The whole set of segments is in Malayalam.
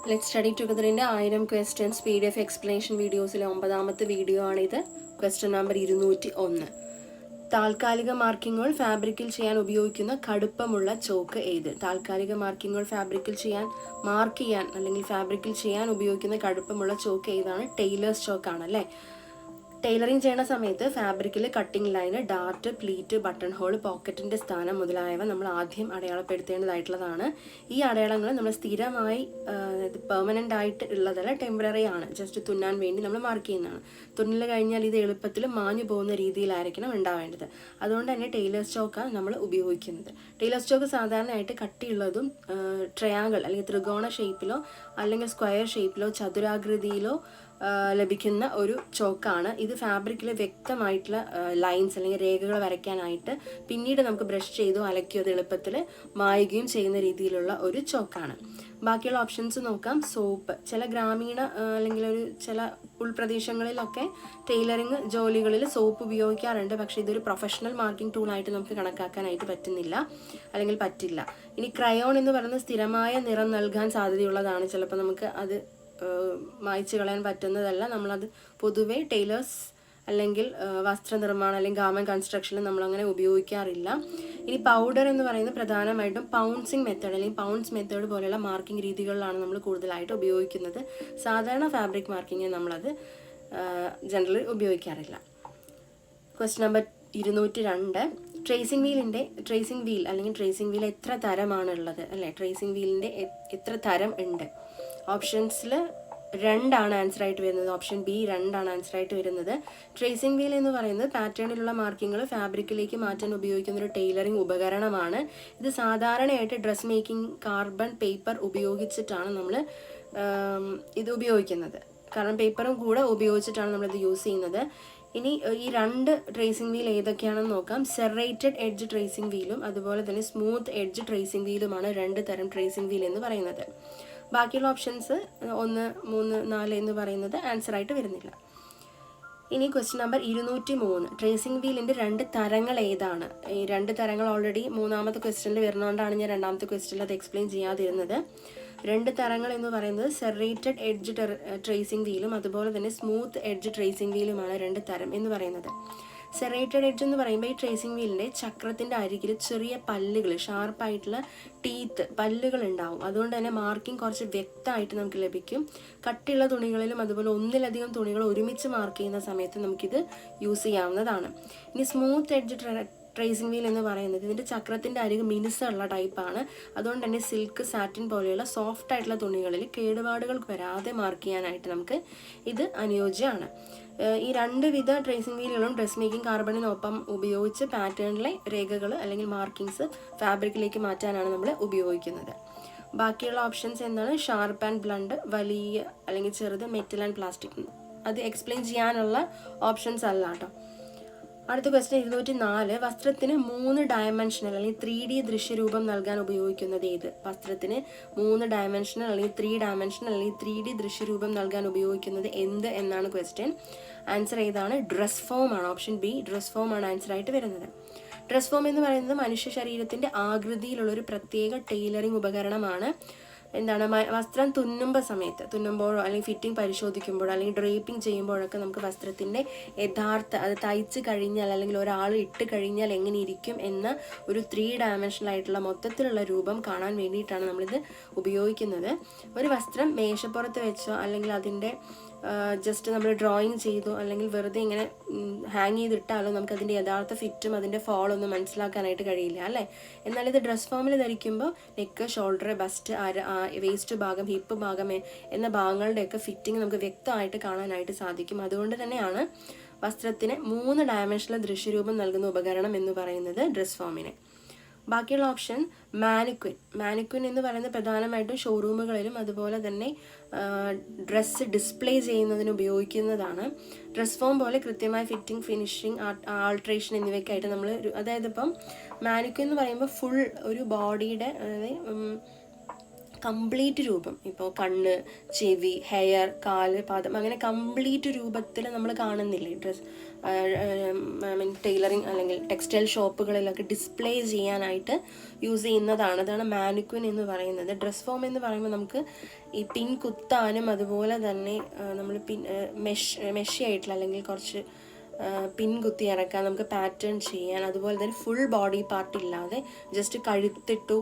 ലെറ്റ് സ്റ്റഡി ടുഗദറിൻ്റെ 1000 ക്വസ്റ്റ്യൻസ് PDF എക്സ്പ്ലനേഷൻ വീഡിയോസിലെ 9ാമത്തെ വീഡിയോ ആണിത്. Question number 201. താൽക്കാലിക മാർക്കിങ്ങുകൾ ഫാബ്രിക്കിൽ ചെയ്യാൻ ഉപയോഗിക്കുന്ന കടുപ്പമുള്ള ചോക്ക് ഏത്? താൽക്കാലിക മാർക്കിങ്ങുകൾ മാർക്ക് ചെയ്യാൻ അല്ലെങ്കിൽ ഫാബ്രിക്കിൽ ചെയ്യാൻ ഉപയോഗിക്കുന്ന കടുപ്പമുള്ള ചോക്ക് ഏതാണ്? ടൈലേഴ്സ് ചോക്കാണ് അല്ലേ. ടൈലറിങ് ചെയ്യുന്ന സമയത്ത് ഫാബ്രിക്കിൽ cutting line, dart, pleat, button hole, പോക്കറ്റിൻ്റെ സ്ഥാനം മുതലായവ നമ്മൾ ആദ്യം അടയാളപ്പെടുത്തേണ്ടതായിട്ടുള്ളതാണ്. ഈ അടയാളങ്ങൾ നമ്മൾ സ്ഥിരമായി പെർമനൻ്റ് ആയിട്ട് ഉള്ളതല്ല, ടെമ്പററി ആണ്. ജസ്റ്റ് തുന്നാൻ വേണ്ടി നമ്മൾ മാർക്ക് ചെയ്യുന്നതാണ്. തുന്നൽ കഴിഞ്ഞാൽ ഇത് എളുപ്പത്തിൽ മാഞ്ഞു പോകുന്ന രീതിയിലായിരിക്കണം ഉണ്ടാവേണ്ടത്. അതുകൊണ്ട് തന്നെ ടൈലേഴ്സ് ചോക്കാണ് നമ്മൾ ഉപയോഗിക്കുന്നത്. ടൈലേഴ്സ് ചോക്ക് സാധാരണയായിട്ട് കട്ടിയുള്ളതും ട്രയാങ്കിൾ അല്ലെങ്കിൽ ത്രികോണ ഷേപ്പിലോ അല്ലെങ്കിൽ സ്ക്വയർ ഷേപ്പിലോ ചതുരാകൃതിയിലോ ലഭിക്കുന്ന ഒരു ചോക്കാണ്. ഇത് ഫാബ്രിക്കിൽ വ്യക്തമായിട്ടുള്ള ലൈൻസ് അല്ലെങ്കിൽ രേഖകൾ വരയ്ക്കാനായിട്ട് പിന്നീട് നമുക്ക് ബ്രഷ് ചെയ്തോ അലക്കിയോ അത് എളുപ്പത്തിൽ മായുകയും ചെയ്യുന്ന രീതിയിലുള്ള ഒരു ചോക്കാണ്. ബാക്കിയുള്ള ഓപ്ഷൻസ് നോക്കാം. സോപ്പ്, ചില ഗ്രാമീണ അല്ലെങ്കിൽ ചില ഉൾപ്രദേശങ്ങളിലൊക്കെ ടൈലറിങ് ജോലികളിൽ സോപ്പ് ഉപയോഗിക്കാറുണ്ട്. പക്ഷേ ഇതൊരു പ്രൊഫഷണൽ മാർക്കിംഗ് ടൂളായിട്ട് നമുക്ക് കണക്കാക്കാനായിട്ട് പറ്റില്ല. ഇനി ക്രയോൺ എന്ന് പറയുന്നത് സ്ഥിരമായ നിറം നൽകാൻ സാധ്യതയുള്ളതാണ്. ചിലപ്പോൾ നമുക്ക് അത് മായ്ച്ചു കളയാൻ പറ്റുന്നതല്ല. നമ്മളത് പൊതുവേ ടൈലേഴ്സ് അല്ലെങ്കിൽ വസ്ത്രനിർമ്മാണം അല്ലെങ്കിൽ ഗാർമെന്റ് കൺസ്ട്രക്ഷനിൽ നമ്മളങ്ങനെ ഉപയോഗിക്കാറില്ല. ഇനി പൗഡർ എന്ന് പറയുന്നത് പ്രധാനമായിട്ടും പൗൺസിങ് മെത്തേഡ് അല്ലെങ്കിൽ പൗൺസ് മെത്തേഡ് പോലെയുള്ള മാർക്കിംഗ് രീതികളിലാണ് നമ്മൾ കൂടുതലായിട്ട് ഉപയോഗിക്കുന്നത്. സാധാരണ ഫാബ്രിക് മാർക്കിംഗ് നമ്മളത് ജനറലി ഉപയോഗിക്കാറില്ല. Question number 202. ട്രേസിംഗ് വീൽ എത്ര തരമാണുള്ളത് അല്ലേ? ട്രേസിംഗ് വീലിൻ്റെ എത്ര തരം ഉണ്ട്? ഓപ്ഷൻസിൽ 2 ആണ് ആൻസർ ആയിട്ട് വരുന്നത്. ഓപ്ഷൻ ബി 2 ആണ് ആൻസർ ആയിട്ട് വരുന്നത്. ട്രേസിംഗ് വീൽ എന്ന് പറയുന്നത് പാറ്റേണിലുള്ള മാർക്കിങ്ങുകൾ ഫാബ്രിക്കിലേക്ക് മാറ്റാൻ ഉപയോഗിക്കുന്ന ഒരു ടൈലറിംഗ് ഉപകരണമാണ്. ഇത് സാധാരണയായിട്ട് ഡ്രസ് മേക്കിംഗ് കാർബൺ പേപ്പർ ഉപയോഗിച്ചിട്ടാണ് നമ്മൾ ഇത് ഉപയോഗിക്കുന്നത്. കാരണം പേപ്പറും കൂടെ ഉപയോഗിച്ചിട്ടാണ് നമ്മളിത് യൂസ് ചെയ്യുന്നത്. ഇനി ഈ 2 ട്രേസിംഗ് വീൽ ഏതൊക്കെയാണെന്ന് നോക്കാം. സെറേറ്റഡ് എഡ്ജ് ട്രേസിംഗ് വീലും അതുപോലെ തന്നെ സ്മൂത്ത് എഡ്ജ് ട്രേസിംഗ് വീലുമാണ് 2 തരം ട്രേസിംഗ് വീൽ എന്ന് പറയുന്നത്. ബാക്കിയുള്ള ഓപ്ഷൻസ് 1, 3, 4 എന്ന് പറയുന്നത് ആൻസർ ആയിട്ട് വരുന്നില്ല. ഇനി ക്വസ്റ്റ്യൻ നമ്പർ 203. ട്രേസിംഗ് വീലിൻ്റെ 2 തരങ്ങൾ ഏതാണ്? ഈ 2 തരങ്ങൾ ഓൾറെഡി 3ാമത്തെ ക്വസ്റ്റ്യനിൽ വരുന്നതുകൊണ്ടാണ് ഞാൻ 2ാമത്തെ ക്വസ്റ്റ്യനിൽ അത് എക്സ്പ്ലെയിൻ ചെയ്യാതിരുന്നത്. 2 തരങ്ങൾ എന്ന് പറയുന്നത് സെറേറ്റഡ് എഡ്ജ് ട്രേസിംഗ് വീലും അതുപോലെ തന്നെ സ്മൂത്ത് എഡ്ജ് ട്രേസിംഗ് വീലുമാണ് 2 തരം എന്ന് പറയുന്നത്. സെറേറ്റഡ് എഡ്ജ് എന്ന് പറയുമ്പോൾ ഈ ട്രേസിംഗ് വീലിൻ്റെ ചക്രത്തിൻ്റെ അരികിൽ ചെറിയ പല്ലുകൾ, ഷാർപ്പായിട്ടുള്ള പല്ലുകൾ ഉണ്ടാവും. അതുകൊണ്ട് തന്നെ മാർക്കിംഗ് കുറച്ച് വ്യക്തമായിട്ട് നമുക്ക് ലഭിക്കും. കട്ടിയുള്ള തുണികളിലും അതുപോലെ ഒന്നിലധികം തുണികൾ ഒരുമിച്ച് മാർക്ക് ചെയ്യുന്ന സമയത്ത് നമുക്കിത് യൂസ് ചെയ്യാവുന്നതാണ്. ഇനി സ്മൂത്ത് എഡ്ജ് ട്രേസിംഗ് വീൽ എന്ന് പറയുന്നത് ഇതിൻ്റെ ചക്രത്തിൻ്റെ അരികെ മിനുസമുള്ള ടൈപ്പാണ്. അതുകൊണ്ട് തന്നെ സിൽക്ക്, സാറ്റിൻ പോലെയുള്ള സോഫ്റ്റ് ആയിട്ടുള്ള തുണികളിൽ കേടുപാടുകൾ വരാതെ മാർക്ക് ചെയ്യാനായിട്ട് നമുക്ക് ഇത് അനുയോജ്യമാണ്. ഈ 2 വിധ ട്രേസിംഗ് വീലുകളും ഡ്രസ് മേക്കിംഗ് കാർബണിനൊപ്പം ഉപയോഗിച്ച് പാറ്റേണിലെ രേഖകൾ അല്ലെങ്കിൽ മാർക്കിങ്സ് ഫാബ്രിക്കിലേക്ക് മാറ്റാനാണ് നമ്മൾ ഉപയോഗിക്കുന്നത്. ബാക്കിയുള്ള ഓപ്ഷൻസ് എന്താണ്? ഷാർപ്പ് ആൻഡ് ബ്ലണ്ട്, വലിയ അല്ലെങ്കിൽ ചെറുത്, മെറ്റൽ ആൻഡ് പ്ലാസ്റ്റിക്. അത് എക്സ്പ്ലെയിൻ ചെയ്യാനുള്ള ഓപ്ഷൻസ് അല്ല കേട്ടോ. അടുത്ത ക്വസ്റ്റ്യൻ 204. വസ്ത്രത്തിന് 3 ഡയമെൻഷണൽ അല്ലെങ്കിൽ 3D ദൃശ്യരൂപം നൽകാൻ ഉപയോഗിക്കുന്നത് ഏത്? വസ്ത്രത്തിന് 3 ഡയമെൻഷണൽ അല്ലെങ്കിൽ 3 ഡയമെൻഷണൽ അല്ലെങ്കിൽ 3D ദൃശ്യരൂപം നൽകാൻ ഉപയോഗിക്കുന്നത് എന്ത് എന്നാണ് ക്വസ്റ്റ്യൻ. ആൻസർ ഏതാണ്? ഡ്രസ് ഫോം ആണ്. ഓപ്ഷൻ ബി ഡ്രസ് ഫോം ആണ് ആൻസർ ആയിട്ട് വരുന്നത്. ഡ്രസ് ഫോം എന്ന് പറയുന്നത് മനുഷ്യ ശരീരത്തിൻ്റെ ആകൃതിയിലുള്ളൊരു പ്രത്യേക ടൈലറിംഗ് ഉപകരണമാണ്. വസ്ത്രം തുന്നുമ്പോഴോ അല്ലെങ്കിൽ ഫിറ്റിംഗ് പരിശോധിക്കുമ്പോഴോ അല്ലെങ്കിൽ ഡ്രേപ്പിംഗ് ചെയ്യുമ്പോഴൊക്കെ നമുക്ക് വസ്ത്രത്തിൻ്റെ അത് തയ്ച്ച് കഴിഞ്ഞാൽ അല്ലെങ്കിൽ ഒരാൾ ഇട്ട് കഴിഞ്ഞാൽ എങ്ങനെ ഇരിക്കും എന്ന ഒരു 3 ഡയമെൻഷണൽ ആയിട്ടുള്ള മൊത്തത്തിലുള്ള രൂപം കാണാൻ വേണ്ടിയിട്ടാണ് നമ്മളിത് ഉപയോഗിക്കുന്നത്. ഒരു വസ്ത്രം മേശപ്പുറത്ത് വെച്ചോ അല്ലെങ്കിൽ അതിൻ്റെ ജസ്റ്റ് നമ്മൾ ഡ്രോയിങ് ചെയ്തോ അല്ലെങ്കിൽ വെറുതെ ഇങ്ങനെ ഹാങ് ചെയ്തിട്ടാലോ നമുക്കതിൻ്റെ യഥാർത്ഥ ഫിറ്റും അതിൻ്റെ ഫോളൊന്നും മനസ്സിലാക്കാനായിട്ട് കഴിയില്ല അല്ലേ. എന്നാൽ ഇത് ഡ്രസ് ഫോമിൽ ധരിക്കുമ്പോൾ നെക്ക്, ഷോൾഡർ, ബസ്റ്റ്, വേസ്റ്റ് ഭാഗം, ഹിപ്പ് ഭാഗം എന്ന ഭാഗങ്ങളുടെയൊക്കെ ഫിറ്റിംഗ് നമുക്ക് വ്യക്തമായിട്ട് കാണാനായിട്ട് സാധിക്കും. അതുകൊണ്ട് തന്നെയാണ് വസ്ത്രത്തിന് 3 ഡയമെൻഷണൽ ദൃശ്യരൂപം നൽകുന്ന ഉപകരണം എന്ന് പറയുന്നത് ഡ്രസ് ഫോമിനെ. ബാക്കിയുള്ള ഓപ്ഷൻ മാനിക്വിൻ എന്ന് പറയുന്നത് പ്രധാനമായിട്ടും ഷോറൂമുകളിലും അതുപോലെ തന്നെ ഡ്രസ്സ് ഡിസ്പ്ലേ ചെയ്യുന്നതിന് ഉപയോഗിക്കുന്നതാണ്. ഡ്രസ് ഫോം പോലെ കൃത്യമായ ഫിറ്റിംഗ്, ഫിനിഷിങ്, ആൾട്രേഷൻ എന്നിവയ്ക്കായിട്ട് നമ്മൾ അതായത് ഇപ്പം മാനിക്വിൻ എന്ന് പറയുമ്പോൾ ഫുൾ ഒരു ബോഡിയുടെ കംപ്ലീറ്റ് രൂപം, ഇപ്പോൾ കണ്ണ്, ചെവി, ഹെയർ, കാല്, പാദം അങ്ങനെ കംപ്ലീറ്റ് രൂപത്തിൽ നമ്മൾ കാണുന്നില്ലേ ടൈലറിങ് അല്ലെങ്കിൽ ടെക്സ്റ്റൈൽ ഷോപ്പുകളിലൊക്കെ ഡിസ്പ്ലേ ചെയ്യാനായിട്ട് യൂസ് ചെയ്യുന്നതാണ്. അതാണ് മാനിക്വിൻ എന്ന് പറയുന്നത്. ഡ്രസ് ഫോം എന്ന് പറയുമ്പോൾ നമുക്ക് ഈ പിൻ കുത്താനും അതുപോലെ തന്നെ നമ്മൾ മെഷി ആയിട്ടുള്ള അല്ലെങ്കിൽ കുറച്ച് പിൻ കുത്തി ഇറക്കാൻ, നമുക്ക് പാറ്റേൺ ചെയ്യാൻ, അതുപോലെ തന്നെ ഫുൾ ബോഡി പാർട്ട് ഇല്ലാതെ ജസ്റ്റ് കഴുത്തിട്ടു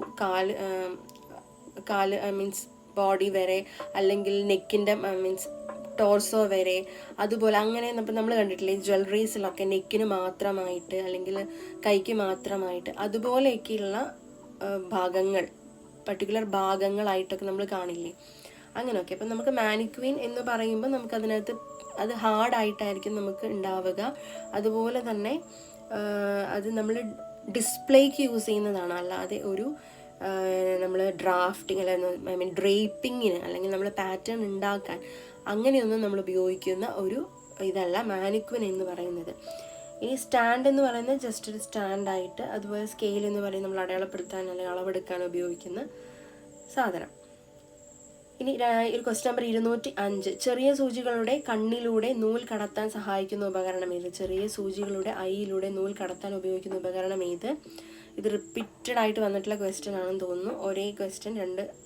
കാല് മീൻസ് ബോഡി വരെ, അല്ലെങ്കിൽ നെക്കിൻ്റെ മീൻസ് ടോർസോ വരെ, അതുപോലെ അങ്ങനെ നമ്മൾ കണ്ടിട്ടില്ലേ ജ്വല്ലറീസിലൊക്കെ നെക്കിന് മാത്രമായിട്ട് അല്ലെങ്കിൽ കൈക്ക് മാത്രമായിട്ട് അതുപോലെയൊക്കെയുള്ള ഭാഗങ്ങൾ, പർട്ടിക്കുലർ ഭാഗങ്ങളായിട്ടൊക്കെ നമ്മൾ കാണില്ലേ, അങ്ങനെയൊക്കെ. അപ്പം നമുക്ക് മാനിക്വിൻ എന്ന് പറയുമ്പോൾ നമുക്കതിനകത്ത് അത് ഹാർഡായിട്ടായിരിക്കും നമുക്ക് ഉണ്ടാവുക. അതുപോലെ തന്നെ അത് നമ്മൾ ഡിസ്പ്ലേക്ക് യൂസ് ചെയ്യുന്നതാണ്, അല്ലാതെ ഒരു നമ്മൾ ഡ്രാഫ്റ്റിങ് അല്ലെങ്കിൽ ഡ്രേപ്പിങ്ങിന് അല്ലെങ്കിൽ നമ്മൾ പാറ്റേൺ ഉണ്ടാക്കാൻ അങ്ങനെയൊന്നും നമ്മൾ ഉപയോഗിക്കുന്ന ഒരു ഇതല്ല മാനിക്വിൻ എന്ന് പറയുന്നത്. ഇനി സ്റ്റാൻഡ് എന്ന് പറയുന്നത് ജസ്റ്റ് ഒരു സ്റ്റാൻഡായിട്ട്, അതുപോലെ സ്കെയിൽ എന്ന് പറയുന്നത് നമ്മൾ അടയാളപ്പെടുത്താൻ അല്ലെങ്കിൽ അളവെടുക്കാൻ ഉപയോഗിക്കുന്ന സാധനം. ഇനി ഒരു ക്വസ്റ്റ്യൻ നമ്പർ 205. ചെറിയ സൂചികളുടെ കണ്ണിലൂടെ നൂൽ കടത്താൻ സഹായിക്കുന്ന ഉപകരണം ഏത്? ചെറിയ സൂചികളുടെ ഐയിലൂടെ നൂൽ കടത്താൻ ഉപയോഗിക്കുന്ന ഉപകരണം ഏത്? ഇത് റിപ്പീറ്റഡ് ആയിട്ട് വന്നിട്ടുള്ള ക്വസ്റ്റ്യൻ ആണെന്ന് തോന്നുന്നു. ഒരേ ക്വസ്റ്റ്യൻ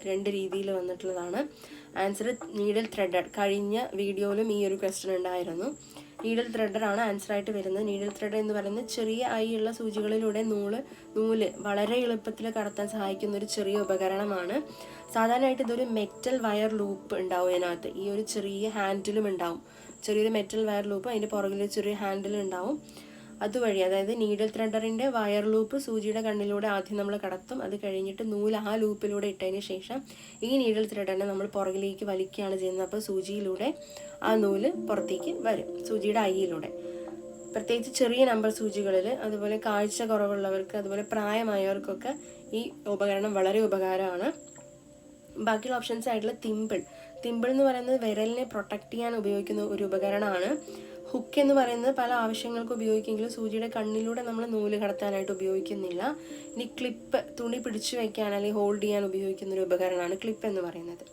രണ്ട് രീതിയിൽ വന്നിട്ടുള്ളതാണ്. Answer needle threaded. കഴിഞ്ഞ വീഡിയോയിലും ഈ ഒരു ക്വസ്റ്റ്യൻ ഉണ്ടായിരുന്നു. നീഡിൽ ത്രെഡറാണ് ആൻസറായിട്ട് വരുന്നത്. നീഡിൽ ത്രെഡ് എന്ന് പറയുന്നത് ചെറിയ ഉള്ള സൂചികളിലൂടെ നൂല് വളരെ എളുപ്പത്തിൽ കടത്താൻ സഹായിക്കുന്ന ഒരു ചെറിയ ഉപകരണമാണ്. സാധാരണയായിട്ട് ഇതൊരു മെറ്റൽ വയർ ലൂപ്പ് ഉണ്ടാവും ഇതിനകത്ത്. ഈ ഒരു ചെറിയ ഹാൻഡിലും ഉണ്ടാവും, ചെറിയൊരു മെറ്റൽ വയർ ലൂപ്പ്, അതിൻ്റെ പുറകിൽ ചെറിയൊരു ഹാൻഡിലും ഉണ്ടാവും. അതുവഴി, അതായത് നീഡിൽ ത്രെഡറിൻ്റെ വയർ ലൂപ്പ് സൂചിയുടെ കണ്ണിലൂടെ ആദ്യം നമ്മൾ കടത്തും. അത് കഴിഞ്ഞിട്ട് നൂല് ആ ലൂപ്പിലൂടെ ഇട്ടതിന് ശേഷം ഈ നീഡിൽ ത്രെഡറിനെ നമ്മൾ പുറകിലേക്ക് വലിക്കുകയാണ് ചെയ്യുന്നത്. അപ്പോൾ സൂചിയിലൂടെ ആ നൂല് പുറത്തേക്ക് വരും, സൂചിയുടെ ഐയിലൂടെ. പ്രത്യേകിച്ച് ചെറിയ നമ്പർ സൂചികളിൽ, അതുപോലെ കാഴ്ച കുറവുള്ളവർക്ക്, അതുപോലെ പ്രായമായവർക്കൊക്കെ ഈ ഉപകരണം വളരെ ഉപകാരമാണ്. ബാക്കിയുള്ള ഓപ്ഷൻസ് ആയിട്ടുള്ള തിമ്പിൾ എന്ന് പറയുന്നത് വിരലിനെ പ്രൊട്ടക്ട് ചെയ്യാൻ ഉപയോഗിക്കുന്ന ഒരു ഉപകരണമാണ്. ഹുക്ക് എന്ന് പറയുന്നത് പല ആവശ്യങ്ങൾക്ക് ഉപയോഗിക്കുമെങ്കിലും സൂചിയുടെ കണ്ണിലൂടെ നമ്മൾ നൂല് കടത്താനായിട്ട് ഉപയോഗിക്കുന്നില്ല. ഇനി ക്ലിപ്പ്, തുണി പിടിച്ചു വയ്ക്കാൻ അല്ലെങ്കിൽ ഹോൾഡ് ചെയ്യാൻ ഉപയോഗിക്കുന്ന ഒരു ഉപകരണമാണ് ക്ലിപ്പ് എന്ന് പറയുന്നത്.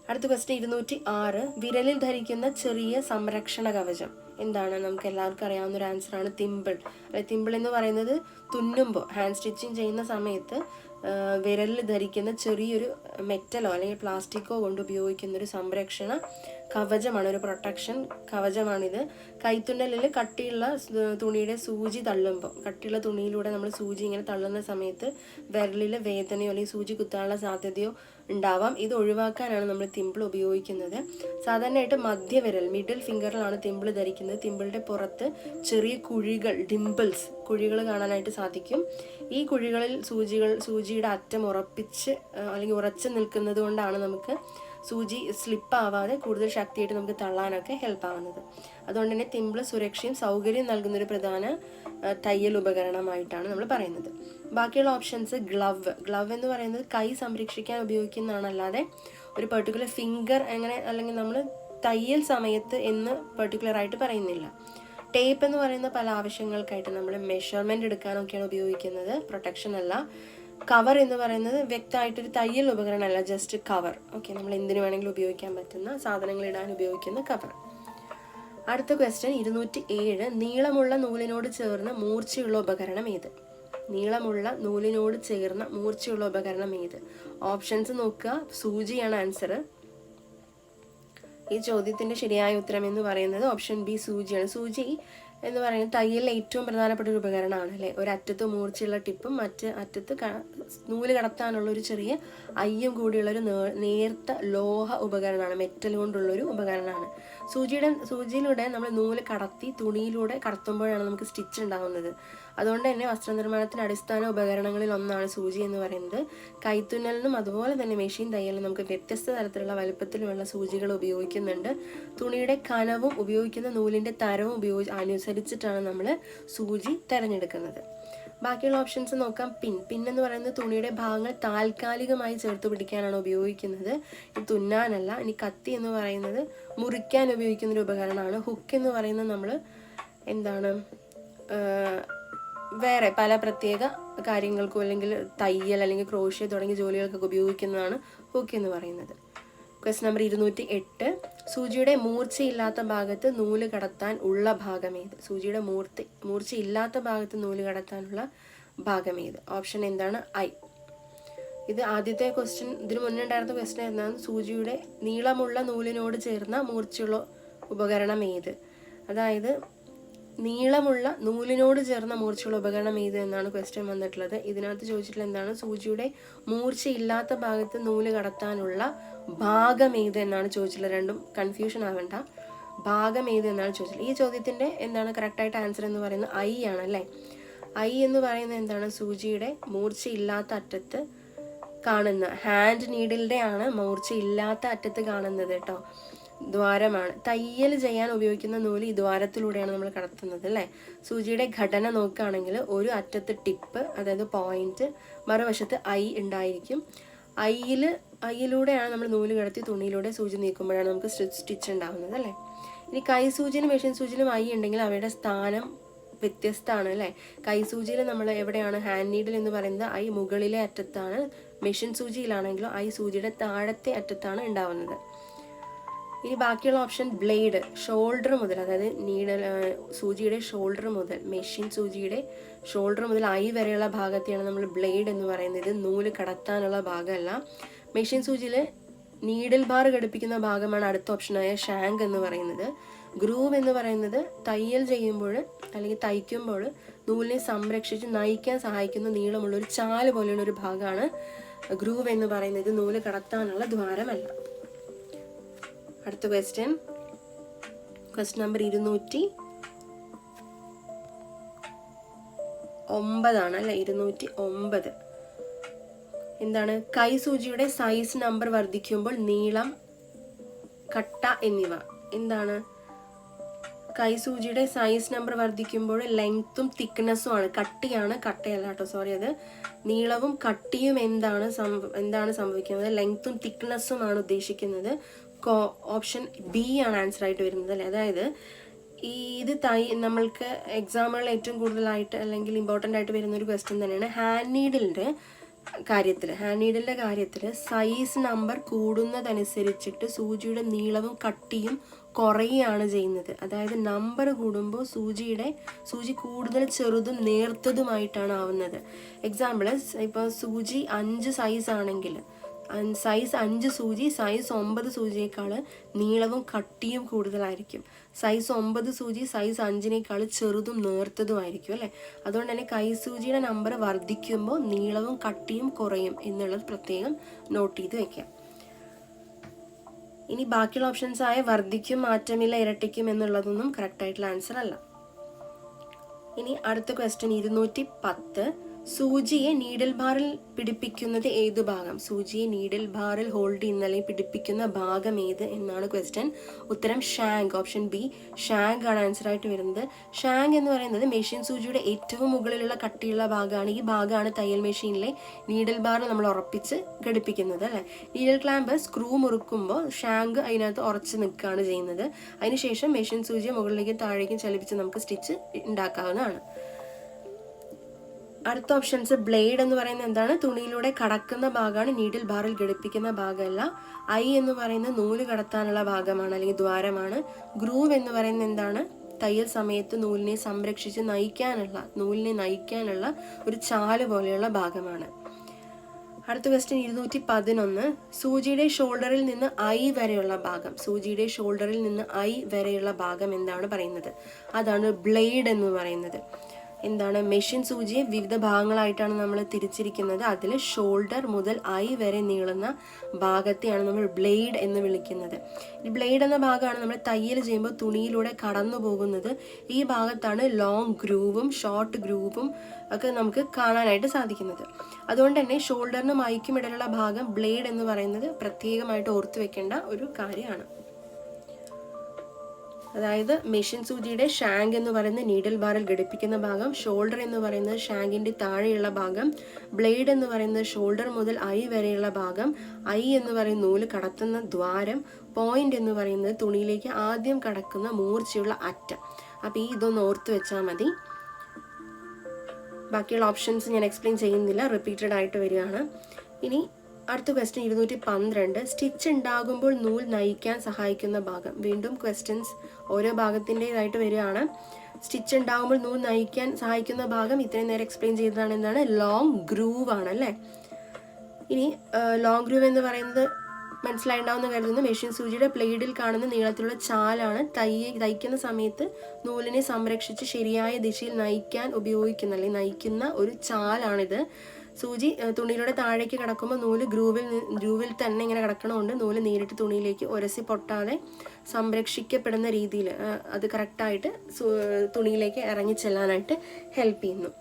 അടുത്ത ക്വസ്റ്റ്യൻ 206. വിരലിൽ ധരിക്കുന്ന ചെറിയ സംരക്ഷണ കവചം എന്താണ്? നമുക്ക് എല്ലാവർക്കും അറിയാവുന്ന ഒരു ആൻസറാണ് തിമ്പിൾ. തിമ്പിൾ എന്ന് പറയുന്നത് തുന്നുമ്പോൾ, ഹാൻഡ് സ്റ്റിച്ചിങ് ചെയ്യുന്ന സമയത്ത് വിരലിൽ ധരിക്കുന്ന ചെറിയൊരു മെറ്റലോ അല്ലെങ്കിൽ പ്ലാസ്റ്റിക്കോ കൊണ്ട് ഉപയോഗിക്കുന്ന ഒരു സംരക്ഷണ കവചമാണ്, ഒരു പ്രൊട്ടക്ഷൻ കവചമാണിത്. കൈത്തുന്നലിൽ കട്ടിയുള്ള തുണിയുടെ സൂചി തള്ളുമ്പോൾ, കട്ടിയുള്ള തുണിയിലൂടെ നമ്മൾ സൂചി ഇങ്ങനെ തള്ളുന്ന സമയത്ത് വിരലിൽ വേദനയോ അല്ലെങ്കിൽ സൂചി കുത്താനുള്ള സാധ്യതയോ ഉണ്ടാവാം. ഇത് ഒഴിവാക്കാനാണ് നമ്മൾ തിമ്പിൾ ഉപയോഗിക്കുന്നത്. സാധാരണയായിട്ട് മധ്യവിരൽ, മിഡിൽ ഫിംഗറിലാണ് തിമ്പിൾ ധരിക്കുന്നത്. തിമ്പിളിൻ്റെ പുറത്ത് ചെറിയ കുഴികൾ കാണാനായിട്ട് സാധിക്കും. ഈ കുഴികളിൽ സൂചിയുടെ അറ്റം ഉറച്ചു നിൽക്കുന്നത് കൊണ്ടാണ് നമുക്ക് സൂചി സ്ലിപ്പ് ആവാതെ കൂടുതൽ ശക്തിയായിട്ട് നമുക്ക് തള്ളാനൊക്കെ ഹെൽപ്പ് ആവുന്നത്. അതുകൊണ്ട് തന്നെ തിമ്പിൾ സുരക്ഷയും സൗകര്യം നൽകുന്നൊരു പ്രധാന തയ്യൽ ഉപകരണമായിട്ടാണ് നമ്മൾ പറയുന്നത്. ബാക്കിയുള്ള ഓപ്ഷൻസ് ഗ്ലവ് എന്ന് പറയുന്നത് കൈ സംരക്ഷിക്കാൻ ഉപയോഗിക്കുന്നതാണ്, അല്ലാതെ ഒരു പെർട്ടിക്കുലർ ഫിംഗർ അങ്ങനെ അല്ലെങ്കിൽ നമ്മൾ തയ്യൽ സമയത്ത് എന്ന് പെർട്ടിക്കുലറായിട്ട് പറയുന്നില്ല. ടേപ്പ് എന്ന് പറയുന്ന പല ആവശ്യങ്ങൾക്കായിട്ട് നമ്മൾ മെഷർമെൻ്റ് എടുക്കാനൊക്കെയാണ് ഉപയോഗിക്കുന്നത്, പ്രൊട്ടക്ഷൻ അല്ല. കവർ എന്ന് പറയുന്നത് വ്യക്തമായിട്ടൊരു തയ്യൽ ഉപകരണമല്ല, ജസ്റ്റ് കവർ. ഓക്കെ, നമ്മൾ എന്തിനു വേണമെങ്കിലും ഉപയോഗിക്കാൻ പറ്റുന്ന സാധനങ്ങൾ ഇടാൻ ഉപയോഗിക്കുന്ന കവർ. അടുത്ത ക്വസ്റ്റ്യൻ 207. നീളമുള്ള നൂലിനോട് ചേർന്ന് മൂർച്ചയുള്ള ഉപകരണം ഏത്? നീളമുള്ള നൂലിനോട് ചേർന്ന മൂർച്ചയുള്ള ഉപകരണം ഏത്? ഓപ്ഷൻസ് നോക്കുക. സൂചിയാണ് ആൻസർ. ഈ ചോദ്യത്തിൻ്റെ ശരിയായ ഉത്തരം എന്ന് പറയുന്നത് ഓപ്ഷൻ ബി, സൂചിയാണ്. സൂചി എന്ന് പറയുന്നത് തയ്യലിലെ ഏറ്റവും പ്രധാനപ്പെട്ട ഒരു ഉപകരണമാണ് അല്ലേ. ഒരറ്റത്ത് മൂർച്ചയുള്ള ടിപ്പും മറ്റ് അറ്റത്ത് നൂല് കടത്താനുള്ള ഒരു ചെറിയ അയ്യും കൂടിയുള്ളൊരു നേർത്ത ലോഹ ഉപകരണമാണ്, മെറ്റൽ കൊണ്ടുള്ളൊരു ഉപകരണമാണ്. സൂചിയിലൂടെ നമ്മൾ നൂല് കടത്തി തുണിയിലൂടെ കടത്തുമ്പോഴാണ് നമുക്ക് സ്റ്റിച്ച് ഉണ്ടാകുന്നത്. അതുകൊണ്ട് തന്നെ വസ്ത്രനിർമ്മാണത്തിന് അടിസ്ഥാന ഉപകരണങ്ങളിൽ ഒന്നാണ് സൂചി എന്ന് പറയുന്നത്. കൈത്തുന്നലിനും അതുപോലെ തന്നെ മെഷീൻ തയ്യലിനും നമുക്ക് വ്യത്യസ്ത തരത്തിലുള്ള വലുപ്പത്തിലുമുള്ള സൂചികൾ ഉപയോഗിക്കുന്നുണ്ട്. തുണിയുടെ കനവും ഉപയോഗിക്കുന്ന നൂലിൻ്റെ തരവും അനുസരിച്ചിട്ടാണ് നമ്മൾ സൂചി തിരഞ്ഞെടുക്കുന്നത്. ബാക്കിയുള്ള ഓപ്ഷൻസ് നോക്കാം. പിൻ എന്ന് പറയുന്നത് തുണിയുടെ ഭാഗങ്ങൾ താൽക്കാലികമായി ചേർത്ത് പിടിക്കാനാണ് ഉപയോഗിക്കുന്നത്, ഇത് തുന്നാനല്ല. ഇനി കത്തി എന്ന് പറയുന്നത് മുറിക്കാൻ ഉപയോഗിക്കുന്നൊരു ഉപകരണമാണ്. ഹുക്ക് എന്ന് പറയുന്നത് നമ്മൾ വേറെ പല പ്രത്യേക കാര്യങ്ങൾക്കും അല്ലെങ്കിൽ തയ്യൽ അല്ലെങ്കിൽ ക്രോഷ്യ തുടങ്ങിയ ജോലികൾക്കൊക്കെ ഉപയോഗിക്കുന്നതാണ് ഹുക്ക് എന്ന് പറയുന്നത്. Question number 208. സൂചിയുടെ മൂർച്ചയില്ലാത്ത ഭാഗത്ത് നൂല് കടത്താൻ ഉള്ള ഭാഗം ഏത്? സൂചിയുടെ മൂർച്ചയില്ലാത്ത ഭാഗത്ത് നൂല് കടത്താനുള്ള ഭാഗം ഏത്? ഓപ്ഷൻ എന്താണ്? ഐ. ഇത് ആദ്യത്തെ ക്വസ്റ്റ്യൻ, ഇതിന് മുന്നേ ഉണ്ടായിരുന്ന ക്വസ്റ്റ്യൻ എന്താണ്? സൂചിയുടെ നീളമുള്ള നൂലിനോട് ചേർന്ന മൂർച്ചയുള്ള ഉപകരണം ഏത്? അതായത് നീളമുള്ള നൂലിനോട് ചേർന്ന മൂർച്ചയുള്ള ഉപകരണം ഏത് എന്നാണ് ക്വസ്റ്റ്യൻ വന്നിട്ടുള്ളത്. ഇതിനകത്ത് ചോദിച്ചിട്ടുള്ള എന്താണ്? സൂചിയുടെ മൂർച്ചയില്ലാത്ത ഭാഗത്ത് നൂല് കടത്താനുള്ള ഭാഗം ഏത് എന്നാണ് ചോദിച്ചിട്ടുള്ളത്. രണ്ടും കൺഫ്യൂഷൻ ആവേണ്ട. ഭാഗം ഏത് എന്നാണ് ചോദിച്ചിട്ടുള്ളത്. ഈ ചോദ്യത്തിൻ്റെ എന്താണ് കറക്റ്റായിട്ട് ആൻസർ എന്ന് പറയുന്നത് ഐ ആണ് അല്ലേ. ഐ എന്ന് പറയുന്നത് എന്താണ്? സൂചിയുടെ മൂർച്ചയില്ലാത്ത അറ്റത്ത് കാണുന്ന, ഹാൻഡ് നീഡിലിൻ്റെ ആണ് മൂർച്ചയില്ലാത്ത അറ്റത്ത് കാണുന്നത് കേട്ടോ, ദ്വാരമാണ്. തയ്യൽ ചെയ്യാൻ ഉപയോഗിക്കുന്ന നൂല് ഈ ദ്വാരത്തിലൂടെയാണ് നമ്മൾ കടത്തുന്നത് അല്ലേ. സൂചിയുടെ ഘടന നോക്കുകയാണെങ്കിൽ ഒരു അറ്റത്ത് ടിപ്പ്, അതായത് പോയിന്റ്, മറുവശത്ത് ഐ ഉണ്ടായിരിക്കും. ഐയിലൂടെയാണ് നമ്മൾ നൂല് കടത്തി തുണിയിലൂടെ സൂചി നീക്കുമ്പോഴാണ് നമുക്ക് സ്റ്റിച്ച് ഉണ്ടാകുന്നത് അല്ലേ. ഇനി കൈസൂചിനും മെഷീൻ സൂചിനും ഐ ഉണ്ടെങ്കിൽ അവയുടെ സ്ഥാനം വ്യത്യസ്തമാണ് അല്ലേ. കൈസൂചിയിൽ നമ്മൾ എവിടെയാണ്? ഹാൻഡ് നീഡിൽ എന്ന് പറയുന്നത് ഐ മുകളിലെ അറ്റത്താണ്. മെഷീൻ സൂചിയിലാണെങ്കിലും ഐ സൂചിയുടെ താഴത്തെ അറ്റത്താണ് ഉണ്ടാവുന്നത്. ഇനി ബാക്കിയുള്ള ഓപ്ഷൻ ബ്ലേഡ്, ഷോൾഡർ മുതൽ, അതായത് സൂചിയുടെ ഷോൾഡർ മുതൽ, മെഷീൻ സൂചിയുടെ ഷോൾഡർ മുതൽ ഐ വരെയുള്ള ഭാഗത്തെയാണ് നമ്മൾ ബ്ലേഡ് എന്ന് പറയുന്നത്. നൂല് കടത്താനുള്ള ഭാഗമല്ല. മെഷീൻ സൂചിയിൽ നീഡിൽ ബാർ ഘടിപ്പിക്കുന്ന ഭാഗമാണ് അടുത്ത ഓപ്ഷനായ ഷാങ്ക് എന്ന് പറയുന്നത്. ഗ്രൂവ് എന്ന് പറയുന്നത് തയ്യൽ ചെയ്യുമ്പോൾ അല്ലെങ്കിൽ തയ്ക്കുമ്പോൾ നൂലിനെ സംരക്ഷിച്ച് നയിക്കാൻ സഹായിക്കുന്ന നീളമുള്ള ഒരു ചാല് പോലെയുള്ള ഒരു ഭാഗമാണ് ഗ്രൂവ് എന്ന് പറയുന്നത്. നൂല് കടത്താനുള്ള ദ്വാരമല്ല. അടുത്ത ക്വസ്റ്റ്യൻ നമ്പർ 209 അല്ലെ. 209 എന്താണ്? കൈസൂചിയുടെ സൈസ് നമ്പർ വർദ്ധിക്കുമ്പോൾ നീളം, കട്ട എന്നിവ എന്താണ്? കൈസൂചിയുടെ സൈസ് നമ്പർ വർദ്ധിക്കുമ്പോൾ ലെങ്ത്തും തിക്നെസ്സും ആണ്. കട്ടിയാണ്, കട്ടയല്ല കേട്ടോ, സോറി. അത് നീളവും കട്ടിയും എന്താണ് സംഭവിക്കുന്നത്? ലെങ്ത്തും തിക്നെസ്സും ആണ് ഉദ്ദേശിക്കുന്നത്. ഓപ്ഷൻ ബി ആണ് ആൻസർ ആയിട്ട് വരുന്നത് അല്ലേ. അതായത് ഇത് നമ്മൾക്ക് എക്സാമുകളിൽ ഏറ്റവും കൂടുതലായിട്ട് അല്ലെങ്കിൽ ഇമ്പോർട്ടൻ്റ് ആയിട്ട് വരുന്ന ഒരു ക്വസ്റ്റ്യൻ തന്നെയാണ്. ഹാൻഡ് നീഡിലിൻ്റെ കാര്യത്തിൽ സൈസ് നമ്പർ കൂടുന്നതനുസരിച്ചിട്ട് സൂചിയുടെ നീളവും കട്ടിയും കുറയുകയാണ് ചെയ്യുന്നത്. അതായത് നമ്പർ കൂടുമ്പോൾ സൂചി കൂടുതൽ ചെറുതും നേർത്തതുമായിട്ടാണ് ആവുന്നത്. എക്സാമ്പിൾ, ഇപ്പോൾ സൂചി 5 സൈസ് ആണെങ്കിൽ സൈസ് 5 സൂചി സൈസ് 9 സൂചിയേക്കാൾ നീളവും കട്ടിയും കൂടുതലായിരിക്കും. സൈസ് 9 സൂചി സൈസ് 5-നേക്കാൾ ചെറുതും നേർത്തതുമായിരിക്കും അല്ലേ. അതുകൊണ്ട് തന്നെ കൈസൂചിയുടെ നമ്പർ വർദ്ധിക്കുമ്പോൾ നീളവും കട്ടിയും കുറയും എന്നുള്ളത് പ്രത്യേകം നോട്ട് ചെയ്ത് വെക്കാം. ഇനി ബാക്കിയുള്ള ഓപ്ഷൻസ് ആയ വർദ്ധിക്കും, മാറ്റമില്ല, ഇരട്ടിക്കും എന്നുള്ളതൊന്നും കറക്റ്റായിട്ടുള്ള ആൻസർ അല്ല. ഇനി അടുത്ത ക്വസ്റ്റ്യൻ 210. സൂചിയെ നീഡിൽ ബാറിൽ പിടിപ്പിക്കുന്നത് ഏത് ഭാഗം? സൂചിയെ നീഡിൽ ബാറിൽ ഹോൾഡ് ചെയ്യുന്ന അല്ലെങ്കിൽ പിടിപ്പിക്കുന്ന ഭാഗം ഏത് എന്നാണ് ക്വസ്റ്റ്യൻ. ഉത്തരം ഷാങ്ക്. ഓപ്ഷൻ ബി ഷാങ്ക് ആണ് ആൻസർ ആയിട്ട് വരുന്നത്. ഷാങ്ക് എന്ന് പറയുന്നത് മെഷീൻ സൂചിയുടെ ഏറ്റവും മുകളിലുള്ള കട്ടിയുള്ള ഭാഗമാണ്. ഈ ഭാഗമാണ് തയ്യൽ മെഷീനിലെ നീഡിൽ ബാറിൽ നമ്മൾ ഉറപ്പിച്ച് ഘടിപ്പിക്കുന്നത് അല്ലേ. നീഡിൽ ക്ലാമ്പ് സ്ക്രൂ മുറുക്കുമ്പോൾ ഷാങ്ക് അതിനകത്ത് ഉറച്ച് നിൽക്കുകയാണ് ചെയ്യുന്നത്. അതിനുശേഷം മെഷീൻ സൂചിയെ മുകളിലേക്കും താഴേക്കും ചലിപ്പിച്ച് നമുക്ക് സ്റ്റിച്ച് ഉണ്ടാക്കാവുന്നതാണ്. അടുത്ത ഓപ്ഷൻസ് ബ്ലേഡ് എന്ന് പറയുന്നത് എന്താണ്? തുണിയിലൂടെ കടക്കുന്ന ഭാഗമാണ്, നീഡിൽ ബാറിൽ ഘടിപ്പിക്കുന്ന ഭാഗമല്ല. ഐ എന്ന് പറയുന്നത് നൂല് കടത്താനുള്ള ഭാഗമാണ് അല്ലെങ്കിൽ ദ്വാരമാണ്. ഗ്രൂവ് എന്ന് പറയുന്നത് എന്താണ്? തയ്യൽ സമയത്ത് നൂലിനെ സംരക്ഷിച്ച് നയിക്കാനുള്ള ഒരു ചാല് പോലെയുള്ള ഭാഗമാണ്. അടുത്ത ക്വസ്റ്റ്യൻ 211. സൂചിയുടെ ഷോൾഡറിൽ നിന്ന് ഐ വരെയുള്ള ഭാഗം എന്താണ് പറയുന്നത്? അതാണ് ബ്ലേഡ് എന്ന് പറയുന്നത്. എന്താണ്? മെഷീൻ സൂചിയെ വിവിധ ഭാഗങ്ങളായിട്ടാണ് നമ്മൾ തിരിച്ചിരിക്കുന്നത്. അതിൽ ഷോൾഡർ മുതൽ ഐ വരെ നീളുന്ന ഭാഗത്തെയാണ് നമ്മൾ ബ്ലേഡ് എന്ന് വിളിക്കുന്നത്. ഈ ബ്ലേഡ് എന്ന ഭാഗമാണ് നമ്മൾ തയ്യൽ ചെയ്യുമ്പോൾ തുണിയിലൂടെ കടന്നു പോകുന്നത്. ഈ ഭാഗത്താണ് ലോങ് ഗ്രൂവും ഷോർട്ട് ഗ്രൂവും ഒക്കെ നമുക്ക് കാണാനായിട്ട് സാധിക്കുന്നത്. അതുകൊണ്ട് തന്നെ ഷോൾഡറിനും ഐക്കും ഇടയിലുള്ള ഭാഗം ബ്ലേഡ് എന്ന് പറയുന്നത് പ്രത്യേകമായിട്ട് ഓർത്തു വെക്കേണ്ട ഒരു കാര്യമാണ്. അതായത് മെഷീൻ സൂചിയുടെ ഷാങ്ക് എന്ന് പറയുന്നത് നീഡിൽ ബാറിൽ ഘടിപ്പിക്കുന്ന ഭാഗം, ഷോൾഡർ എന്ന് പറയുന്നത് ഷാങ്കിൻ്റെ താഴെയുള്ള ഭാഗം, ബ്ലേഡ് എന്ന് പറയുന്നത് ഷോൾഡർ മുതൽ ഐ വരെയുള്ള ഭാഗം, ഐ എന്ന് പറയുന്ന നൂല് കടത്തുന്ന ദ്വാരം, പോയിന്റ് എന്ന് പറയുന്നത് തുണിയിലേക്ക് ആദ്യം കടക്കുന്ന മൂർച്ചയുള്ള അറ്റം. അപ്പോൾ ഇതൊന്ന് ഓർത്ത് വെച്ചാൽ മതി. ബാക്കിയുള്ള ഓപ്ഷൻസ് ഞാൻ എക്സ്പ്ലെയിൻ ചെയ്യുന്നില്ല, റിപ്പീറ്റഡ് ആയിട്ട് വരികയാണ്. ഇനി അടുത്ത ക്വസ്റ്റ്യൻ 212. സ്റ്റിച്ച് ഉണ്ടാകുമ്പോൾ നൂൽ നയിക്കാൻ സഹായിക്കുന്ന ഭാഗം. വീണ്ടും ക്വസ്റ്റ്യൻസ് ഓരോ ഭാഗത്തിൻ്റെതായിട്ട് വരികയാണ്. സ്റ്റിച്ച് ഉണ്ടാകുമ്പോൾ നൂൽ നയിക്കാൻ സഹായിക്കുന്ന ഭാഗം ഇത്രയും നേരം എക്സ്പ്ലെയിൻ ചെയ്തതാണ്. എന്താണ്? ലോങ് ഗ്രൂവ് ആണ് അല്ലേ. ഇനി ലോങ് ഗ്രൂവ് എന്ന് പറയുന്നത് മനസ്സിലായിട്ടുണ്ടാവുമെന്ന് കരുതുന്നു. മെഷീൻ സൂചിയുടെ പ്ലേഡിൽ കാണുന്ന നീളത്തിലുള്ള ചാലാണ് തയ്ക്കുന്ന സമയത്ത് നൂലിനെ സംരക്ഷിച്ച് ശരിയായ ദിശയിൽ നയിക്കുന്ന ഒരു ചാലാണിത്. സൂചി തുണിയിലൂടെ താഴേക്ക് കിടക്കുമ്പോൾ നൂല് ഗ്രൂവിൽ തന്നെ ഇങ്ങനെ കിടക്കണമുണ്ട്. നൂല് നേരിട്ട് തുണിയിലേക്ക് ഉരസി പൊട്ടാതെ സംരക്ഷിക്കപ്പെടുന്ന രീതിയിൽ അത് കറക്റ്റായിട്ട് തുണിയിലേക്ക് ഇറങ്ങി ചെല്ലാനായിട്ട് ഹെൽപ്പ് ചെയ്യുന്നു.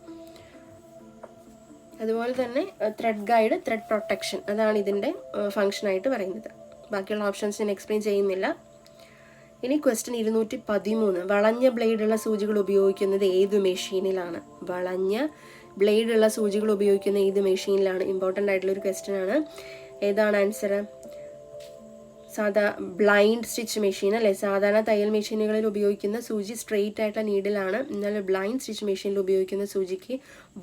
അതുപോലെ തന്നെ ത്രെഡ് ഗൈഡ്, ത്രെഡ് പ്രൊട്ടക്ഷൻ, അതാണ് ഇതിൻ്റെ ഫംഗ്ഷനായിട്ട് പറയുന്നത്. ബാക്കിയുള്ള ഓപ്ഷൻസ് ഞാൻ എക്സ്പ്ലെയിൻ ചെയ്യുന്നില്ല. ഇനി ക്വസ്റ്റ്യൻ 213. വളഞ്ഞ ബ്ലേഡുള്ള സൂചികൾ ഉപയോഗിക്കുന്നത് ഏത് മെഷീനിലാണ്? വളഞ്ഞ ബ്ലേഡുള്ള സൂചികൾ ഉപയോഗിക്കുന്ന ഏത് മെഷീനിലാണ്? ഇമ്പോർട്ടൻ്റ് ആയിട്ടുള്ളൊരു ക്വസ്റ്റ്യൻ ആണ്. ഏതാണ് ആൻസർ? ബ്ലൈൻഡ് സ്റ്റിച്ച് മെഷീൻ അല്ലേ. സാധാരണ തയ്യൽ മെഷീനുകളിൽ ഉപയോഗിക്കുന്ന സൂചി സ്ട്രെയിറ്റ് ആയിട്ടുള്ള നീഡിലാണ്. എന്നാൽ ബ്ലൈൻഡ് സ്റ്റിച്ച് മെഷീനിൽ ഉപയോഗിക്കുന്ന സൂചിക്ക്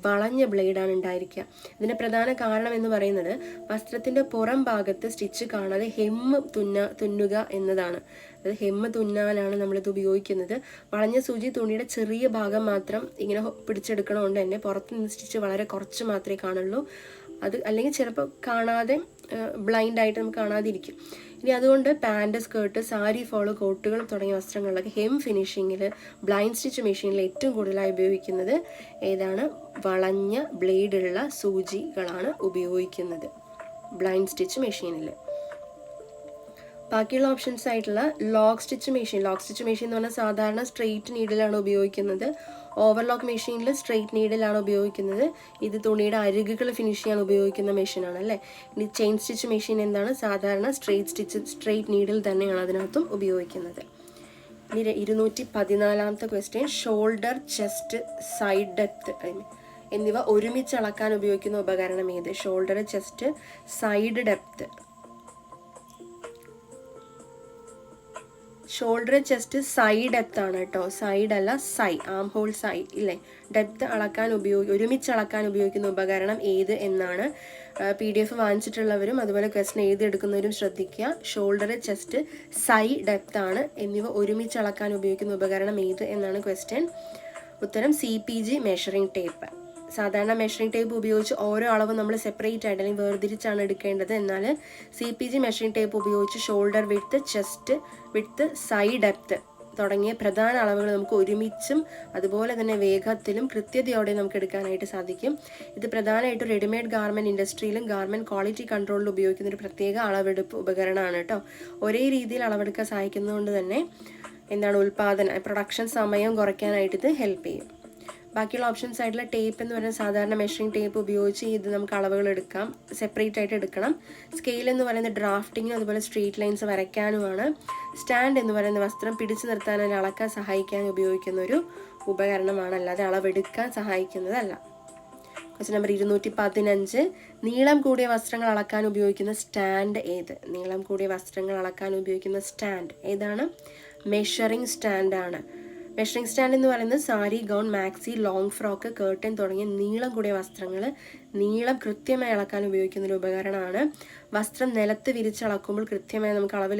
വളഞ്ഞ ബ്ലേഡാണ് ഉണ്ടായിരിക്കുക. ഇതിൻ്റെ പ്രധാന കാരണം എന്ന് പറയുന്നത് വസ്ത്രത്തിൻ്റെ പുറം ഭാഗത്ത് സ്റ്റിച്ച് കാണാതെ ഹെമ്മ് തുന്നുക എന്നതാണ്. അത് ഹെമ്മ് തുന്നാനാണ് നമ്മളിത് ഉപയോഗിക്കുന്നത്. വളഞ്ഞ സൂചി തുണിയുടെ ചെറിയ ഭാഗം മാത്രം ഇങ്ങനെ പിടിച്ചെടുക്കണതുകൊണ്ട് തന്നെ പുറത്ത് നിന്ന് സ്റ്റിച്ച് വളരെ കുറച്ച് മാത്രമേ കാണുള്ളൂ. അത് അല്ലെങ്കിൽ ചിലപ്പോൾ കാണാതെ ബ്ലൈൻഡായിട്ട് നമുക്ക് കാണാതിരിക്കും. ഇനി അതുകൊണ്ട് പാൻറ്, സ്കേർട്ട്, സാരി, ഫോള്, കോട്ടുകൾ തുടങ്ങിയ വസ്ത്രങ്ങളിലൊക്കെ ഹെം ഫിനിഷിങ്ങിൽ ബ്ലൈൻഡ് സ്റ്റിച്ച് മെഷീനിൽ ഏറ്റവും കൂടുതലായി ഉപയോഗിക്കുന്നത് ഏതാണ്? വളഞ്ഞ ബ്ലേഡുള്ള സൂചികളാണ് ഉപയോഗിക്കുന്നത് ബ്ലൈൻഡ് സ്റ്റിച്ച് മെഷീനിൽ. ബാക്കിയുള്ള ഓപ്ഷൻസ് ആയിട്ടുള്ള ലോക്ക് സ്റ്റിച്ച് മെഷീൻ എന്ന് പറഞ്ഞാൽ സാധാരണ സ്ട്രെയിറ്റ് നീഡിലാണ് ഉപയോഗിക്കുന്നത്. ഓവർലോക്ക് മെഷീനിൽ സ്ട്രെയിറ്റ് നീഡിലാണ് ഉപയോഗിക്കുന്നത്. ഇത് തുണിയുടെ അരികുകൾ ഫിനിഷ് ചെയ്യാൻ ഉപയോഗിക്കുന്ന മെഷീനാണ് അല്ലേ. ഇനി ചെയിൻ സ്റ്റിച്ച് മെഷീൻ എന്താണ്? സാധാരണ സ്ട്രെയിറ്റ് നീഡിൽ തന്നെയാണ് അതിനകത്തും ഉപയോഗിക്കുന്നത്. ഇനി 214 question. Shoulder, chest, side depth എന്നിവ ഒരുമിച്ച് അളക്കാൻ ഉപയോഗിക്കുന്ന ഉപകരണം ഏത്? Shoulder, chest, side depth. Shoulder, chest, side depth ആണ് കേട്ടോ. സൈഡ് അല്ല, ആം ഹോൾ സൈഡ് ഇല്ലേ. ഡെപ്ത് ഒരുമിച്ച് അളക്കാൻ ഉപയോഗിക്കുന്ന ഉപകരണം ഏത് എന്നാണ്. PDF വാങ്ങിച്ചിട്ടുള്ളവരും അതുപോലെ ക്വസ്റ്റ്യൻ എഴുതിയെടുക്കുന്നവരും ശ്രദ്ധിക്കുക. ഷോൾഡർ, ചെസ്റ്റ്, സൈഡ് ഡെപ്ത് ആണ്. എന്നിവ ഒരുമിച്ച് അളക്കാൻ ഉപയോഗിക്കുന്ന ഉപകരണം ഏത് എന്നാണ് ക്വസ്റ്റ്യൻ. ഉത്തരം CPG മെഷറിംഗ് ടേപ്പ്. സാധാരണ മെഷറിംഗ് ടേപ്പ് ഉപയോഗിച്ച് ഓരോ അളവും നമ്മൾ സെപ്പറേറ്റ് ആയിട്ട് അല്ലെങ്കിൽ വേർതിരിച്ചാണ് എടുക്കേണ്ടത്. എന്നാൽ CPG മെഷറിംഗ് ടേപ്പ് ഉപയോഗിച്ച് shoulder width, chest width, side depth തുടങ്ങിയ പ്രധാന അളവുകൾ നമുക്ക് ഒരുമിച്ചും അതുപോലെ തന്നെ വേഗത്തിലും കൃത്യതയോടെ നമുക്ക് എടുക്കാനായിട്ട് സാധിക്കും. ഇത് പ്രധാനമായിട്ടും റെഡിമെയ്ഡ് ഗാർമെൻറ്റ് ഇൻഡസ്ട്രിയിലും ഗാർമെൻറ്റ് ക്വാളിറ്റി കൺട്രോളിലും ഉപയോഗിക്കുന്ന ഒരു പ്രത്യേക അളവെടുപ്പ് ഉപകരണമാണ് കേട്ടോ. ഒരേ രീതിയിൽ അളവെടുക്കാൻ സഹായിക്കുന്നതുകൊണ്ട് തന്നെ പ്രൊഡക്ഷൻ സമയം കുറയ്ക്കാനായിട്ട് ഇത് ഹെൽപ്പ് ചെയ്യും. ബാക്കിയുള്ള ഓപ്ഷൻസ് ആയിട്ടുള്ള ടേപ്പ് എന്ന് പറയുന്നത് സാധാരണ മെഷറിംഗ് ടേപ്പ് ഉപയോഗിച്ച് ഇത് നമുക്ക് അളവുകൾ എടുക്കാം, സെപ്പറേറ്റ് ആയിട്ട് എടുക്കണം. സ്കെയിൽ എന്ന് പറയുന്നത് ഡ്രാഫ്റ്റിങ്ങിനും അതുപോലെ സ്ട്രീറ്റ് ലൈൻസ് വരയ്ക്കാനുമാണ്. സ്റ്റാൻഡ് എന്ന് പറയുന്ന വസ്ത്രം പിടിച്ചു നിർത്താൻ അതിനെ അളക്കാൻ സഹായിക്കാൻ ഉപയോഗിക്കുന്ന ഒരു ഉപകരണമാണ്, അല്ലാതെ അളവെടുക്കാൻ സഹായിക്കുന്നതല്ല. Question number 215. നീളം കൂടിയ വസ്ത്രങ്ങൾ അളക്കാൻ ഉപയോഗിക്കുന്ന സ്റ്റാൻഡ് ഏത്? നീളം കൂടിയ വസ്ത്രങ്ങൾ അളക്കാൻ ഉപയോഗിക്കുന്ന സ്റ്റാൻഡ് ഏതാണ്? മെഷറിംഗ് സ്റ്റാൻഡാണ്. മെഷറിംഗ് സ്റ്റാൻഡ് എന്ന് പറയുന്നത് sari, gown, maxi, long frock, curtain തുടങ്ങിയ നീളം കൂടിയ വസ്ത്രങ്ങൾ നീളം കൃത്യമായി അളക്കാൻ ഉപയോഗിക്കുന്ന ഒരു ഉപകരണമാണ്. വസ്ത്രം നിലത്ത് വിരിച്ചളക്കുമ്പോൾ കൃത്യമായി നമുക്ക് അളവ്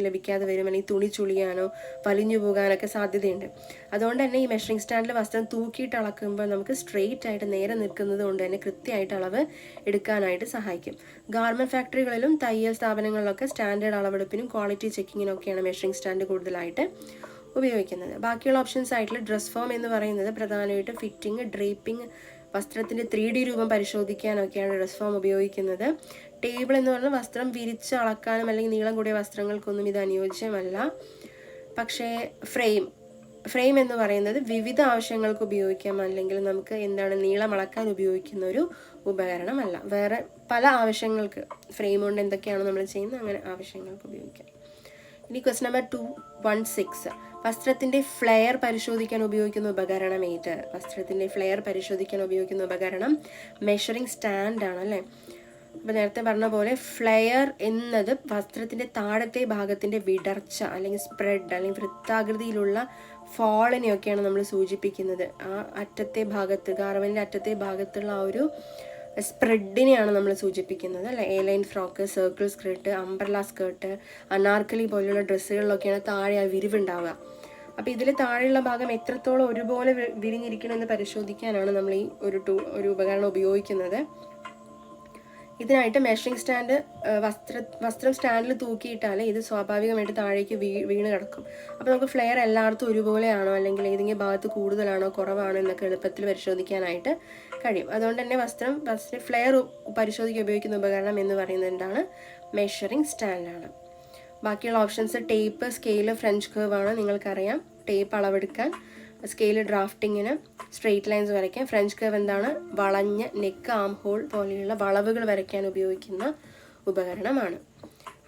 ലഭിക്കാതെ വരും, അല്ലെങ്കിൽ തുണി ചുളിയാനോ വലിഞ്ഞു പോകാനൊക്കെ സാധ്യതയുണ്ട്. അതുകൊണ്ട് തന്നെ ഈ മെഷറിംഗ് സ്റ്റാൻഡിൽ വസ്ത്രം തൂക്കിയിട്ട് അളക്കുമ്പോൾ നമുക്ക് സ്ട്രെയിറ്റ് ആയിട്ട് നേരെ നിൽക്കുന്നത് കൊണ്ട് തന്നെ കൃത്യമായിട്ട് അളവ് എടുക്കാനായിട്ട് സഹായിക്കും. ഗാർമെൻറ്റ് ഫാക്ടറികളിലും തയ്യൽ സ്ഥാപനങ്ങളിലൊക്കെ സ്റ്റാൻഡേർഡ് അളവെടുപ്പിനും ക്വാളിറ്റി ചെക്കിങ്ങിനൊക്കെയാണ് മെഷറിംഗ് സ്റ്റാൻഡ് കൂടുതലായിട്ട് ഉപയോഗിക്കുന്നത്. ബാക്കിയുള്ള ഓപ്ഷൻസ് ആയിട്ടുള്ള ഡ്രസ് ഫോം എന്ന് പറയുന്നത് പ്രധാനമായിട്ടും ഫിറ്റിംഗ്, ഡ്രേപ്പിംഗ്, വസ്ത്രത്തിൻ്റെ 3D രൂപം പരിശോധിക്കാനൊക്കെയാണ് ഡ്രസ് ഫോം ഉപയോഗിക്കുന്നത്. ടേബിൾ എന്ന് പറഞ്ഞാൽ വസ്ത്രം വിരിച്ച് അളക്കാനും അല്ലെങ്കിൽ നീളം കൂടിയ വസ്ത്രങ്ങൾക്കൊന്നും ഇത് അനുയോജ്യമല്ല. പക്ഷേ ഫ്രെയിം എന്ന് പറയുന്നത് വിവിധ ആവശ്യങ്ങൾക്ക് ഉപയോഗിക്കാം, അല്ലെങ്കിൽ നമുക്ക് നീളം അളക്കാൻ ഉപയോഗിക്കുന്ന ഒരു ഉപകരണമല്ല. വേറെ പല ആവശ്യങ്ങൾക്ക് ഫ്രെയിം കൊണ്ട് എന്തൊക്കെയാണോ നമ്മൾ ചെയ്യുന്നത് അങ്ങനെ ആവശ്യങ്ങൾക്ക് ഉപയോഗിക്കാം. ഇനി ക്വസ്റ്റ്യൻ നമ്പർ 216. വസ്ത്രത്തിൻ്റെ ഫ്ലെയർ പരിശോധിക്കാൻ ഉപയോഗിക്കുന്ന ഉപകരണം ഏത്? വസ്ത്രത്തിൻ്റെ ഫ്ലെയർ പരിശോധിക്കാൻ ഉപയോഗിക്കുന്ന ഉപകരണം മെഷറിംഗ് സ്റ്റാൻഡാണ് അല്ലേ. അപ്പോൾ നേരത്തെ പറഞ്ഞ പോലെ ഫ്ലെയർ എന്നത് വസ്ത്രത്തിൻ്റെ താഴത്തെ ഭാഗത്തിൻ്റെ വിടർച്ച അല്ലെങ്കിൽ സ്പ്രെഡ് അല്ലെങ്കിൽ വൃത്താകൃതിയിലുള്ള ഫോളിനെയൊക്കെയാണ് നമ്മൾ സൂചിപ്പിക്കുന്നത്. ആ അറ്റത്തെ ഭാഗത്ത്, ഗാർമെൻറ്റിൻ്റെ അറ്റത്തെ ഭാഗത്തുള്ള ആ ഒരു സ്പ്രെഡിനെയാണ് നമ്മൾ സൂചിപ്പിക്കുന്നത് അല്ലേ. A line frock, circle skirt, umbrella skirt, Anarkali പോലുള്ള ഡ്രസ്സുകളിലൊക്കെയാണ് താഴെ ആ വിരിവുണ്ടാവുക. അപ്പോൾ ഇതിൽ താഴെയുള്ള ഭാഗം എത്രത്തോളം ഒരുപോലെ വിരിഞ്ഞിരിക്കണമെന്ന് പരിശോധിക്കാനാണ് നമ്മൾ ഈ ഒരു ഉപകരണം ഉപയോഗിക്കുന്നത്. ഇതിനായിട്ട് മെഷറിംഗ് സ്റ്റാൻഡ് വസ്ത്രം സ്റ്റാൻഡിൽ തൂക്കിയിട്ടാൽ ഇത് സ്വാഭാവികമായിട്ട് താഴേക്ക് വീണ് കിടക്കും. അപ്പോൾ നമുക്ക് ഫ്ലെയർ എല്ലായിടത്തും ഒരുപോലെയാണോ അല്ലെങ്കിൽ ഏതെങ്കിലും ഭാഗത്ത് കൂടുതലാണോ കുറവാണോ എന്നൊക്കെ എളുപ്പത്തിൽ പരിശോധിക്കാനായിട്ട് കഴിയും. അതുകൊണ്ട് തന്നെ ഫ്ലെയർ പരിശോധിക്കാൻ ഉപയോഗിക്കുന്ന ഉപകരണം എന്ന് പറയുന്നത് എന്താണ്? മെഷറിംഗ് സ്റ്റാൻഡാണ്. ബാക്കിയുള്ള options tape, scale, French curve ആണ്. നിങ്ങൾക്കറിയാം ടേപ്പ് അളവെടുക്കാൻ, സ്കെയില് ഡ്രാഫ്റ്റിങ്ങിന്, സ്ട്രെയിറ്റ് ലൈൻസ് വരയ്ക്കാൻ, ഫ്രഞ്ച് കർവ് എന്താണ്? വളഞ്ഞ നെക്ക്, ആം ഹോൾ പോലെയുള്ള വളവുകൾ വരയ്ക്കാൻ ഉപയോഗിക്കുന്ന ഉപകരണമാണ്.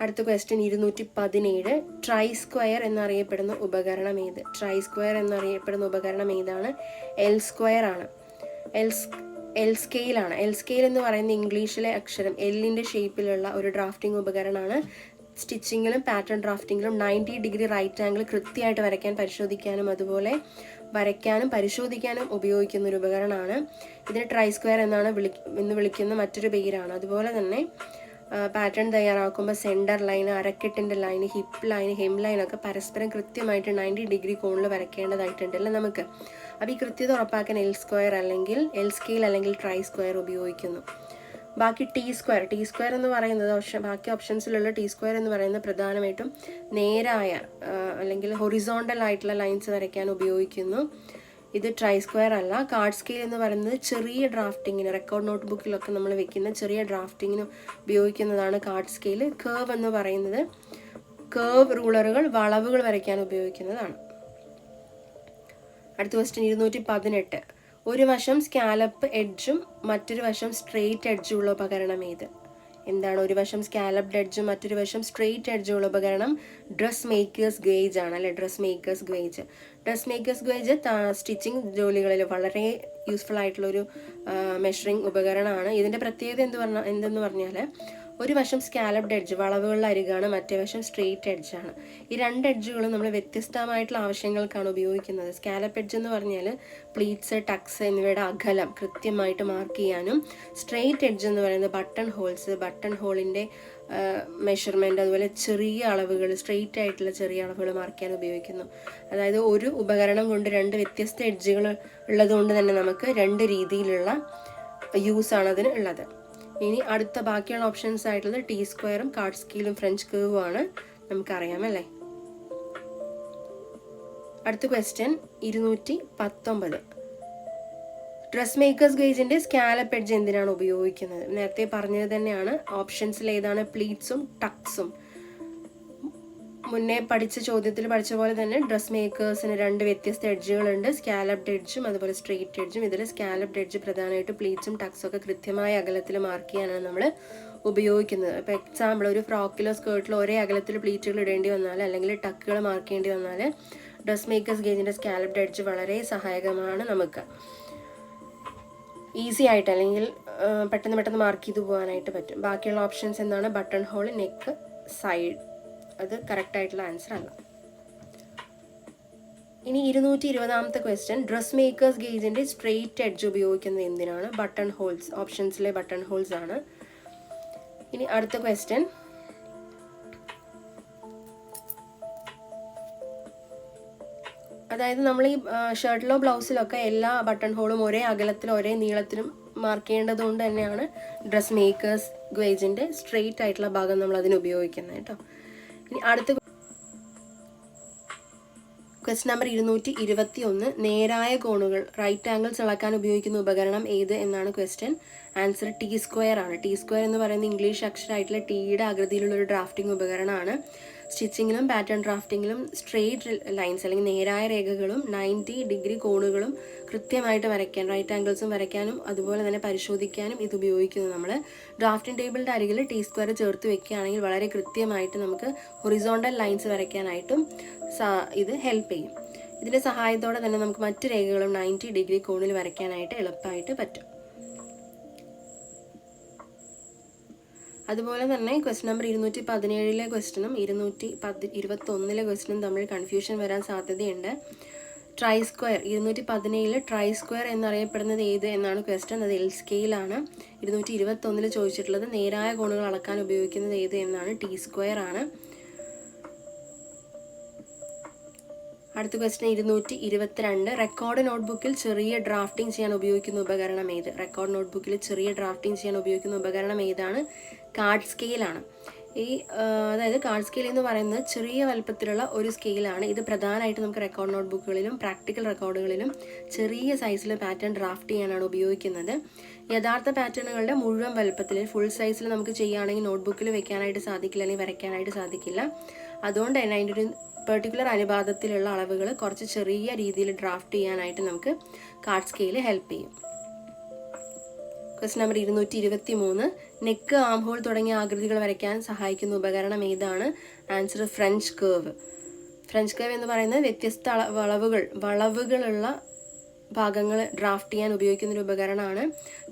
അടുത്ത ക്വസ്റ്റ്യൻ 217. ട്രൈ സ്ക്വയർ എന്നറിയപ്പെടുന്ന ഉപകരണം ഏത്? ട്രൈ സ്ക്വയർ എന്നറിയപ്പെടുന്ന ഉപകരണം ഏതാണ്? എൽ സ്ക്വയർ ആണ്. എൽ സ്കെയിലാണ്. എൽ സ്കെയിൽ എന്ന് പറയുന്ന ഇംഗ്ലീഷിലെ അക്ഷരം എല്ലിൻ്റെ ഷേപ്പിലുള്ള ഒരു ഡ്രാഫ്റ്റിംഗ് ഉപകരണമാണ്. സ്റ്റിച്ചിങ്ങിലും പാറ്റേൺ ഡ്രാഫ്റ്റിങ്ങിലും 90 ഡിഗ്രി റൈറ്റ് ആംഗിൾ കൃത്യമായിട്ട് വരയ്ക്കാൻ പരിശോധിക്കാനും അതുപോലെ വരയ്ക്കാനും പരിശോധിക്കാനും ഉപയോഗിക്കുന്ന ഒരു ഉപകരണമാണ്. ഇതിന് ട്രൈ സ്ക്വയർ എന്ന് വിളിക്കുന്ന മറ്റൊരു പേരാണ്. അതുപോലെ തന്നെ പാറ്റേൺ തയ്യാറാക്കുമ്പോൾ സെൻറ്റർ ലൈൻ, അരക്കെട്ടിൻ്റെ ലൈൻ, ഹിപ്പ് ലൈൻ, ഹെം ലൈനൊക്കെ പരസ്പരം കൃത്യമായിട്ട് 90 ഡിഗ്രി കോണിൽ വരയ്ക്കേണ്ടതായിട്ടുണ്ടല്ലോ നമുക്ക്. അപ്പോൾ ഈ കൃത്യത ഉറപ്പാക്കാൻ എൽ സ്കെയിൽ അല്ലെങ്കിൽ ട്രൈ സ്ക്വയർ ഉപയോഗിക്കുന്നു. ബാക്കി ടി സ്ക്വയർ എന്ന് പറയുന്നത് ബാക്കി ഓപ്ഷൻസിലുള്ള ടി സ്ക്വയർ എന്ന് പറയുന്നത് പ്രധാനമായിട്ടും നേരായ അല്ലെങ്കിൽ ഹൊറിസോണ്ടൽ ആയിട്ടുള്ള ലൈൻസ് വരയ്ക്കാൻ ഉപയോഗിക്കുന്നു. ഇത് ട്രൈ സ്ക്വയർ അല്ല. കാർഡ് സ്കെയിൽ എന്ന് പറയുന്നത് ചെറിയ ഡ്രാഫ്റ്റിങ്ങിന്, റെക്കോർഡ് നോട്ട് ബുക്കിലൊക്കെ നമ്മൾ വെക്കുന്ന ചെറിയ ഡ്രാഫ്റ്റിങ്ങിന് ഉപയോഗിക്കുന്നതാണ് കാർഡ് സ്കെയിൽ. കേർവ് എന്ന് പറയുന്നത് കേർവ് റൂളറുകൾ, വളവുകൾ വരയ്ക്കാൻ ഉപയോഗിക്കുന്നതാണ്. അടുത്ത ക്വസ്റ്റ്യൻ 218. ഒരു വശം സ്കാലപ്പ് എഡ്ജും മറ്റൊരു വശം സ്ട്രെയിറ്റ് എഡ്ജും ഉള്ള ഉപകരണം ഏത്? എന്താണ് ഒരു വശം സ്കാലപ്ഡ് എഡ്ജും മറ്റൊരു വശം സ്ട്രെയിറ്റ് എഡ്ജും ഉള്ള ഉപകരണം? ഡ്രസ് മേക്കേഴ്സ് ഗേജ് ആണ് അല്ലെ. ഡ്രസ് മേക്കേഴ്സ് ഗേജ് സ്റ്റിച്ചിങ് ജോലികളിൽ വളരെ യൂസ്ഫുൾ ആയിട്ടുള്ളൊരു മെഷറിംഗ് ഉപകരണമാണ്. ഇതിൻ്റെ പ്രത്യേകത എന്തെന്ന് പറഞ്ഞാൽ ഒരു വശം സ്കാലപ്ഡ് എഡ്ജ്, വളവുകളുടെ അരികാണ്, മറ്റേ വശം സ്ട്രെയിറ്റ് എഡ്ജാണ്. ഈ രണ്ട് എഡ്ജുകളും നമ്മൾ വ്യത്യസ്തമായിട്ടുള്ള ആവശ്യങ്ങൾക്കാണ് ഉപയോഗിക്കുന്നത്. സ്കാലപ്പ് എഡ്ജ് എന്ന് പറഞ്ഞാൽ പ്ലീറ്റ്സ്, ടക്സ് എന്നിവയുടെ അകലം കൃത്യമായിട്ട് മാർക്ക് ചെയ്യാനും, സ്ട്രെയിറ്റ് എഡ്ജ് എന്ന് പറയുന്നത് ബട്ടൺ ഹോളിൻ്റെ മെഷർമെൻറ്റ്, അതുപോലെ ചെറിയ അളവുകൾ, സ്ട്രെയിറ്റ് ആയിട്ടുള്ള ചെറിയ അളവുകൾ മാർക്ക് ചെയ്യാൻ ഉപയോഗിക്കുന്നു. അതായത് ഒരു ഉപകരണം കൊണ്ട് രണ്ട് വ്യത്യസ്ത എഡ്ജുകൾ ഉള്ളതുകൊണ്ട് തന്നെ നമുക്ക് രണ്ട് രീതിയിലുള്ള യൂസാണ് അതിന് ഉള്ളത്. ഇനി അടുത്ത ബാക്കിയുള്ള ഓപ്ഷൻസ് ആയിട്ടുള്ളത് ടി സ്ക്വയറും കാർഡ് സ്കെയിലും ഫ്രഞ്ച് കർവും ആണ്. നമുക്കറിയാമല്ലേ. അടുത്ത ക്വസ്റ്റ്യൻ 219. ഡ്രസ് മേക്കേഴ്സ് ഗേജിന്റെ സ്കാലപ്പ് എഡ്ജ് എന്തിനാണ് ഉപയോഗിക്കുന്നത്? നേരത്തെ പറഞ്ഞത് തന്നെയാണ്. ഓപ്ഷൻസിൽ ഏതാണ്? പ്ലീറ്റ്സും ടക്സും. മുന്നേ പഠിച്ച ചോദ്യത്തിൽ പഠിച്ച പോലെ തന്നെ ഡ്രസ് മേക്കേഴ്സിന് രണ്ട് വ്യത്യസ്ത എഡ്ജുകളുണ്ട്, സ്കാലപ്ഡ് എഡ്ജും അതുപോലെ സ്ട്രെയിറ്റ് എഡ്ജും. ഇതിൽ സ്കാലപ്ഡ് എഡ്ജ് പ്രധാനമായിട്ട് പ്ലീറ്റ്സും ടക്സും ഒക്കെ കൃത്യമായ അകലത്തിൽ മാർക്ക് ചെയ്യാനാണ് നമ്മൾ ഉപയോഗിക്കുന്നത്. ഇപ്പോൾ എക്സാമ്പിൾ ഒരു ഫ്രോക്കിലോ സ്കേർട്ടിലോ ഒരേ അകലത്തിൽ പ്ലീറ്റുകൾ ഇടേണ്ടി വന്നാൽ അല്ലെങ്കിൽ ടക്കുകൾ മാർക്ക് ചെയ്യേണ്ടി വന്നാൽ ഡ്രസ് മേക്കേഴ്സ് ഗേജിൻ്റെ സ്കാലപ്ഡ് എഡ്ജ് വളരെ സഹായകമാണ്. നമുക്ക് ഈസി ആയിട്ട് അല്ലെങ്കിൽ പെട്ടെന്ന് മാർക്ക് ചെയ്ത് പോകാനായിട്ട് പറ്റും. ബാക്കിയുള്ള ഓപ്ഷൻസ് എന്താണ്? Button hole, neck, side. അത് കറക്റ്റായിട്ടുള്ള ആൻസർ അല്ല. ഇനി 220ാമത്തെ ക്വസ്റ്റ്യൻ. ഡ്രസ് മേക്കേഴ്സ് ഗേജിൻ്റെ സ്ട്രെയിറ്റ് എഡ്ജ് ഉപയോഗിക്കുന്നത് എന്തിനാണ്? Button holes. ഓപ്ഷൻസിലെ ബട്ടൺ ഹോൾസ് ആണ്. ഇനി അടുത്ത ക്വസ്റ്റ്യൻ. അതായത് നമ്മൾ ഈ ഷർട്ടിലോ ബ്ലൗസിലൊക്കെ എല്ലാ ബട്ടൺ ഹോളും ഒരേ അകലത്തിലും ഒരേ നീളത്തിലും മാർക്ക് ചെയ്യേണ്ടത് കൊണ്ട് തന്നെയാണ് ഡ്രസ് മേക്കേഴ്സ് ഗേജിൻ്റെ സ്ട്രെയിറ്റ് ആയിട്ടുള്ള ഭാഗം നമ്മൾ അതിന് ഉപയോഗിക്കുന്നത് കേട്ടോ. ഇനി അടുത്ത ക്വസ്റ്റ്യൻ നമ്പർ 221. നേരായ കോണുകൾ, റൈറ്റ് ആംഗിൾസ് അളക്കാൻ ഉപയോഗിക്കുന്ന ഉപകരണം ഏത് എന്നാണ് ക്വസ്റ്റ്യൻ. ആൻസർ ടി സ്ക്വയർ ആണ്. ടി സ്ക്വയർ എന്ന് പറയുന്ന ഇംഗ്ലീഷ് അക്ഷരമായിട്ടുള്ള ടീയുടെ ആകൃതിയിലുള്ള ഒരു ഡ്രാഫ്റ്റിംഗ് ഉപകരണമാണ്. സ്റ്റിച്ചിങ്ങിലും പാറ്റേൺ ഡ്രാഫ്റ്റിങ്ങിലും സ്ട്രെയിറ്റ് ലൈൻസ് അല്ലെങ്കിൽ നേരായ രേഖകളും 90 ഡിഗ്രി കോണുകളും കൃത്യമായിട്ട് വരയ്ക്കാൻ, റൈറ്റ് ആംഗിൾസും വരയ്ക്കാനും അതുപോലെ തന്നെ പരിശോധിക്കാനും ഇത് ഉപയോഗിക്കുന്നു. നമ്മൾ ഡ്രാഫ്റ്റിംഗ് ടേബിളിൻ്റെ അരികിൽ ടി സ്ക്വയർ ചേർത്ത് വെക്കുകയാണെങ്കിൽ വളരെ കൃത്യമായിട്ട് നമുക്ക് ഹൊറിസോണ്ടൽ ലൈൻസ് വരയ്ക്കാനായിട്ടും ഇത് ഹെൽപ്പ് ചെയ്യും. ഇതിൻ്റെ സഹായത്തോടെ തന്നെ നമുക്ക് മറ്റ് രേഖകളും 90 ഡിഗ്രി കോണിൽ വരയ്ക്കാനായിട്ട് എളുപ്പമായിട്ട് പറ്റും. അതുപോലെ തന്നെ ക്വസ്റ്റ്യൻ നമ്പർ 217 ക്വസ്റ്റ്യനും 221 ക്വസ്റ്റ്യനും തമ്മിൽ കൺഫ്യൂഷൻ വരാൻ സാധ്യതയുണ്ട്. ട്രൈ സ്ക്വയർ 217 ട്രൈ സ്ക്വയർ എന്നറിയപ്പെടുന്നത് ഏത് എന്നാണ് ക്വസ്റ്റ്യൻ. അത് എൽ സ്കെയിലാണ്. 221 ചോദിച്ചിട്ടുള്ളത് നേരായ കോണുകൾ അളക്കാൻ ഉപയോഗിക്കുന്നത് ഏത് എന്നാണ്. ടി സ്ക്വയർ ആണ്. അടുത്ത ക്വസ്റ്റ്യൻ 222. റെക്കോർഡ് നോട്ട്ബുക്കിൽ ചെറിയ ഡ്രാഫ്റ്റിംഗ് ചെയ്യാൻ ഉപയോഗിക്കുന്ന ഉപകരണം ഏത്? റെക്കോർഡ് നോട്ട്ബുക്കിൽ ചെറിയ ഡ്രാഫ്റ്റിംഗ് ചെയ്യാൻ ഉപയോഗിക്കുന്ന ഉപകരണം ഏതാണ്? കാർഡ് സ്കെയിലാണ്. അതായത് കാർഡ് സ്കെയിൽ എന്ന് പറയുന്നത് ചെറിയ വലുപ്പത്തിലുള്ള ഒരു സ്കെയിലാണ്. ഇത് പ്രധാനമായിട്ട് നമുക്ക് റെക്കോർഡ് നോട്ട്ബുക്കുകളിലും പ്രാക്ടിക്കൽ റെക്കോർഡുകളിലും ചെറിയ സൈസിൽ പാറ്റേൺ ഡ്രാഫ്റ്റ് ചെയ്യാനാണ് ഉപയോഗിക്കുന്നത്. യഥാർത്ഥ പാറ്റേണുകളുടെ മുഴുവൻ വലുപ്പത്തിൽ ഫുൾ സൈസിൽ നമുക്ക് ചെയ്യുകയാണെങ്കിൽ നോട്ട്ബുക്കിൽ വെക്കാനായിട്ട് സാധിക്കില്ല, അല്ലെങ്കിൽ വരയ്ക്കാനായിട്ട് സാധിക്കില്ല. അതുകൊണ്ട് തന്നെ അതിൻ്റെ ഒരു പെർട്ടിക്കുലർ അനുപാതത്തിലുള്ള അളവുകൾ കുറച്ച് ചെറിയ രീതിയിൽ ഡ്രാഫ്റ്റ് ചെയ്യാനായിട്ട് നമുക്ക് കാർഡ് സ്കെയിൽ ഹെൽപ്പ് ചെയ്യും. Question number 223. Neck, arm hole തുടങ്ങിയ ആകൃതികൾ വരയ്ക്കാൻ സഹായിക്കുന്ന ഉപകരണം ഏതാണ്? Answer French curve. French curve എന്ന് പറയുന്നത് വ്യത്യസ്ത വളവുകളുള്ള ഭാഗങ്ങൾ ഡ്രാഫ്റ്റ് ചെയ്യാൻ ഉപയോഗിക്കുന്ന ഒരു ഉപകരണമാണ്.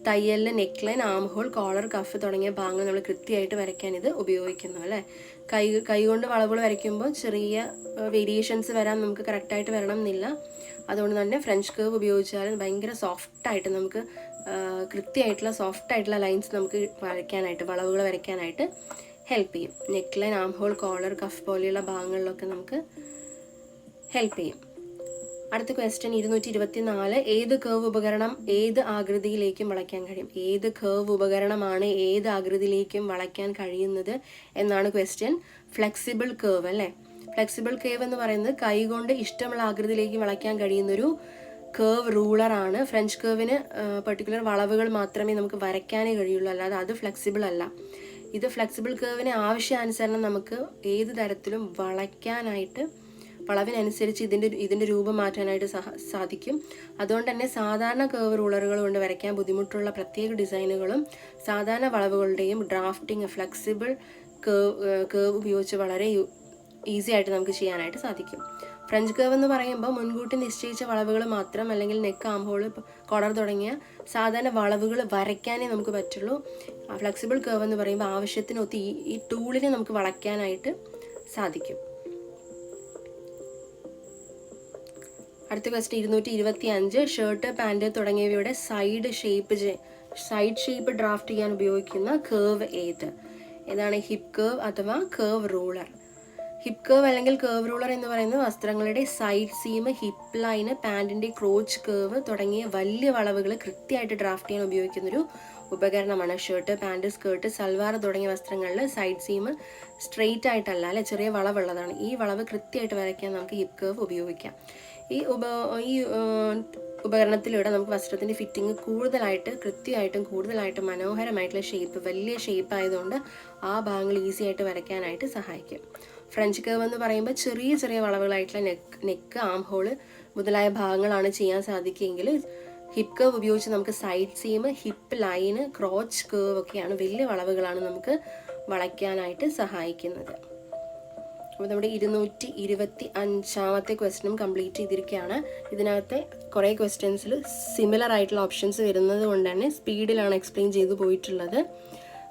തയ്യലിൽ neck line, arm hole, collar, cuff തുടങ്ങിയ ഭാഗങ്ങൾ നമ്മൾ കൃത്യമായിട്ട് വരയ്ക്കാൻ ഇത് ഉപയോഗിക്കുന്നു അല്ലേ. കൈ കൊണ്ട് വളവുകൾ വരയ്ക്കുമ്പോൾ ചെറിയ വേരിയേഷൻസ് വരാൻ നമുക്ക് കറക്റ്റായിട്ട് വരണം എന്നില്ല. അതുകൊണ്ട് തന്നെ ഫ്രഞ്ച് കേർവ് ഉപയോഗിച്ചാൽ ഭയങ്കര സോഫ്റ്റായിട്ട് നമുക്ക് കൃത്യമായിട്ടുള്ള സോഫ്റ്റായിട്ടുള്ള ലൈൻസ് നമുക്ക് വരയ്ക്കാനായിട്ട്, വളവുകൾ വരയ്ക്കാനായിട്ട് ഹെൽപ്പ് ചെയ്യും. Neck line, arm hole, collar, cuff പോലെയുള്ള ഭാഗങ്ങളിലൊക്കെ നമുക്ക് ഹെൽപ്പ് ചെയ്യും. അടുത്ത ക്വസ്റ്റ്യൻ 224. ഏത് കേർവ് ഉപകരണം ഏത് ആകൃതിയിലേക്കും വളയ്ക്കാൻ കഴിയും? ഏത് കേർവ് ഉപകരണമാണ് ഏത് ആകൃതിയിലേക്കും വളയ്ക്കാൻ കഴിയുന്നത് എന്നാണ് ക്വസ്റ്റ്യൻ. ഫ്ലെക്സിബിൾ കേർവ് അല്ലേ. ഫ്ലെക്സിബിൾ കേർവ് എന്ന് പറയുന്നത് കൈകൊണ്ട് ഇഷ്ടമുള്ള ആകൃതിയിലേക്ക് വളയ്ക്കാൻ കഴിയുന്നൊരു കേർവ് റൂളറാണ്. ഫ്രഞ്ച് കേർവിന് പെർട്ടിക്കുലർ വളവുകൾ മാത്രമേ നമുക്ക് വരയ്ക്കാനേ കഴിയുള്ളൂ, അല്ലാതെ അത് ഫ്ലെക്സിബിൾ അല്ല. ഇത് ഫ്ലെക്സിബിൾ കേർവിന് ആവശ്യാനുസരണം നമുക്ക് ഏത് തരത്തിലും വളയ്ക്കാനായിട്ട്, വളവിനനുസരിച്ച് ഇതിൻ്റെ രൂപം മാറ്റാനായിട്ട് സാധിക്കും. അതുകൊണ്ട് തന്നെ സാധാരണ കേർവ് റൂളറുകൾ കൊണ്ട് വരയ്ക്കാൻ ബുദ്ധിമുട്ടുള്ള പ്രത്യേക ഡിസൈനുകളും സാധാരണ വളവുകളുടെയും ഡ്രാഫ്റ്റിംഗ് ഫ്ലെക്സിബിൾ കേർവ് ഉപയോഗിച്ച് വളരെ ഈസി ആയിട്ട് നമുക്ക് ചെയ്യാനായിട്ട് സാധിക്കും. ഫ്രഞ്ച് കേർവ് എന്ന് പറയുമ്പോൾ മുൻകൂട്ടി നിശ്ചയിച്ച വളവുകൾ മാത്രം, അല്ലെങ്കിൽ നെക്ക്, ആം ഹോൾ, കോളർ തുടങ്ങിയ സാധാരണ വളവുകൾ വരയ്ക്കാനേ നമുക്ക് പറ്റുള്ളൂ. ഫ്ലെക്സിബിൾ കേർവ് എന്ന് പറയുമ്പോൾ ആവശ്യത്തിനൊത്ത് ഈ ടൂളിനെ നമുക്ക് വളയ്ക്കാനായിട്ട് സാധിക്കും. അടുത്ത ക്വസ്റ്റ്യൻ 225. ഷർട്ട്, പാൻറ് തുടങ്ങിയവയുടെ സൈഡ് ഷേപ്പ് ഡ്രാഫ്റ്റ് ചെയ്യാൻ ഉപയോഗിക്കുന്ന കേർവ് ഏതാണ്? ഹിപ്പ് കേർവ് അഥവാ കേർവ് റൂളർ. ഹിപ്പ് കേർവ് അല്ലെങ്കിൽ കേർവ് റൂളർ എന്ന് പറയുന്നത് വസ്ത്രങ്ങളുടെ സൈഡ് സീം, ഹിപ്പ് ലൈന്, പാൻറിന്റെ ക്രോച്ച് കേർവ് തുടങ്ങിയ വലിയ വളവുകൾ കൃത്യമായിട്ട് ഡ്രാഫ്റ്റ് ചെയ്യാൻ ഉപയോഗിക്കുന്നൊരു ഉപകരണമാണ്. ഷർട്ട്, പാൻറ്, സ്കേർട്ട്, സൽവാർ തുടങ്ങിയ വസ്ത്രങ്ങളിൽ സൈഡ് സീം സ്ട്രെയിറ്റ് ആയിട്ടല്ല അല്ലെ, ചെറിയ വളവുള്ളതാണ്. ഈ വളവ് കൃത്യമായിട്ട് വരയ്ക്കാൻ നമുക്ക് ഹിപ്പ് കേർവ് ഉപയോഗിക്കാം. ഈ ഉപകരണത്തിലൂടെ നമുക്ക് വസ്ത്രത്തിൻ്റെ ഫിറ്റിംഗ് കൂടുതലായിട്ടും മനോഹരമായിട്ടുള്ള ഷേപ്പ്, വലിയ ഷേപ്പ് ആയതുകൊണ്ട് ആ ഭാഗങ്ങൾ ഈസി ആയിട്ട് വരയ്ക്കാനായിട്ട് സഹായിക്കും. ഫ്രഞ്ച് കേർവ് എന്ന് പറയുമ്പോൾ ചെറിയ വളവുകളായിട്ടുള്ള നെക്ക്, ആം ഹോള് മുതലായ ഭാഗങ്ങളാണ് ചെയ്യാൻ സാധിക്കുമെങ്കിൽ ഹിപ്പ് കേർവ് ഉപയോഗിച്ച് നമുക്ക് side seam, hip line, crotch curve ഒക്കെയാണ്, വലിയ വളവുകളാണ് നമുക്ക് വളയ്ക്കാനായിട്ട് സഹായിക്കുന്നത്. അപ്പോൾ നമ്മുടെ 225ാമത്തെ ക്വസ്റ്റ്യനും കംപ്ലീറ്റ് ചെയ്തിരിക്കുകയാണ്. ഇതിനകത്തെ കുറേ ക്വസ്റ്റ്യൻസിൽ സിമിലർ ആയിട്ടുള്ള ഓപ്ഷൻസ് വരുന്നത് കൊണ്ട് തന്നെ സ്പീഡിലാണ് എക്സ്പ്ലെയിൻ ചെയ്തു പോയിട്ടുള്ളത്.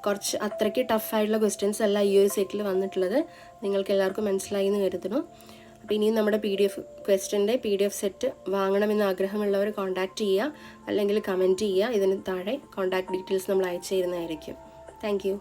കുറച്ച് അത്രയ്ക്ക് ടഫായിട്ടുള്ള ക്വസ്റ്റ്യൻസ് അല്ല ഈ ഒരു സെറ്റിൽ വന്നിട്ടുള്ളത്. നിങ്ങൾക്ക് എല്ലാവർക്കും മനസ്സിലായി എന്ന് കരുതുന്നു. അപ്പോൾ ഇനിയും നമ്മുടെ ക്വസ്റ്റ്യൻ്റെ PDF സെറ്റ് വാങ്ങണമെന്ന് ആഗ്രഹമുള്ളവർ കോൺടാക്റ്റ് ചെയ്യുക, അല്ലെങ്കിൽ കമൻറ്റ് ചെയ്യുക. ഇതിന് താഴെ കോൺടാക്ട് ഡീറ്റെയിൽസ് നമ്മൾ അയച്ചു തരുന്നതായിരിക്കും. Thank you.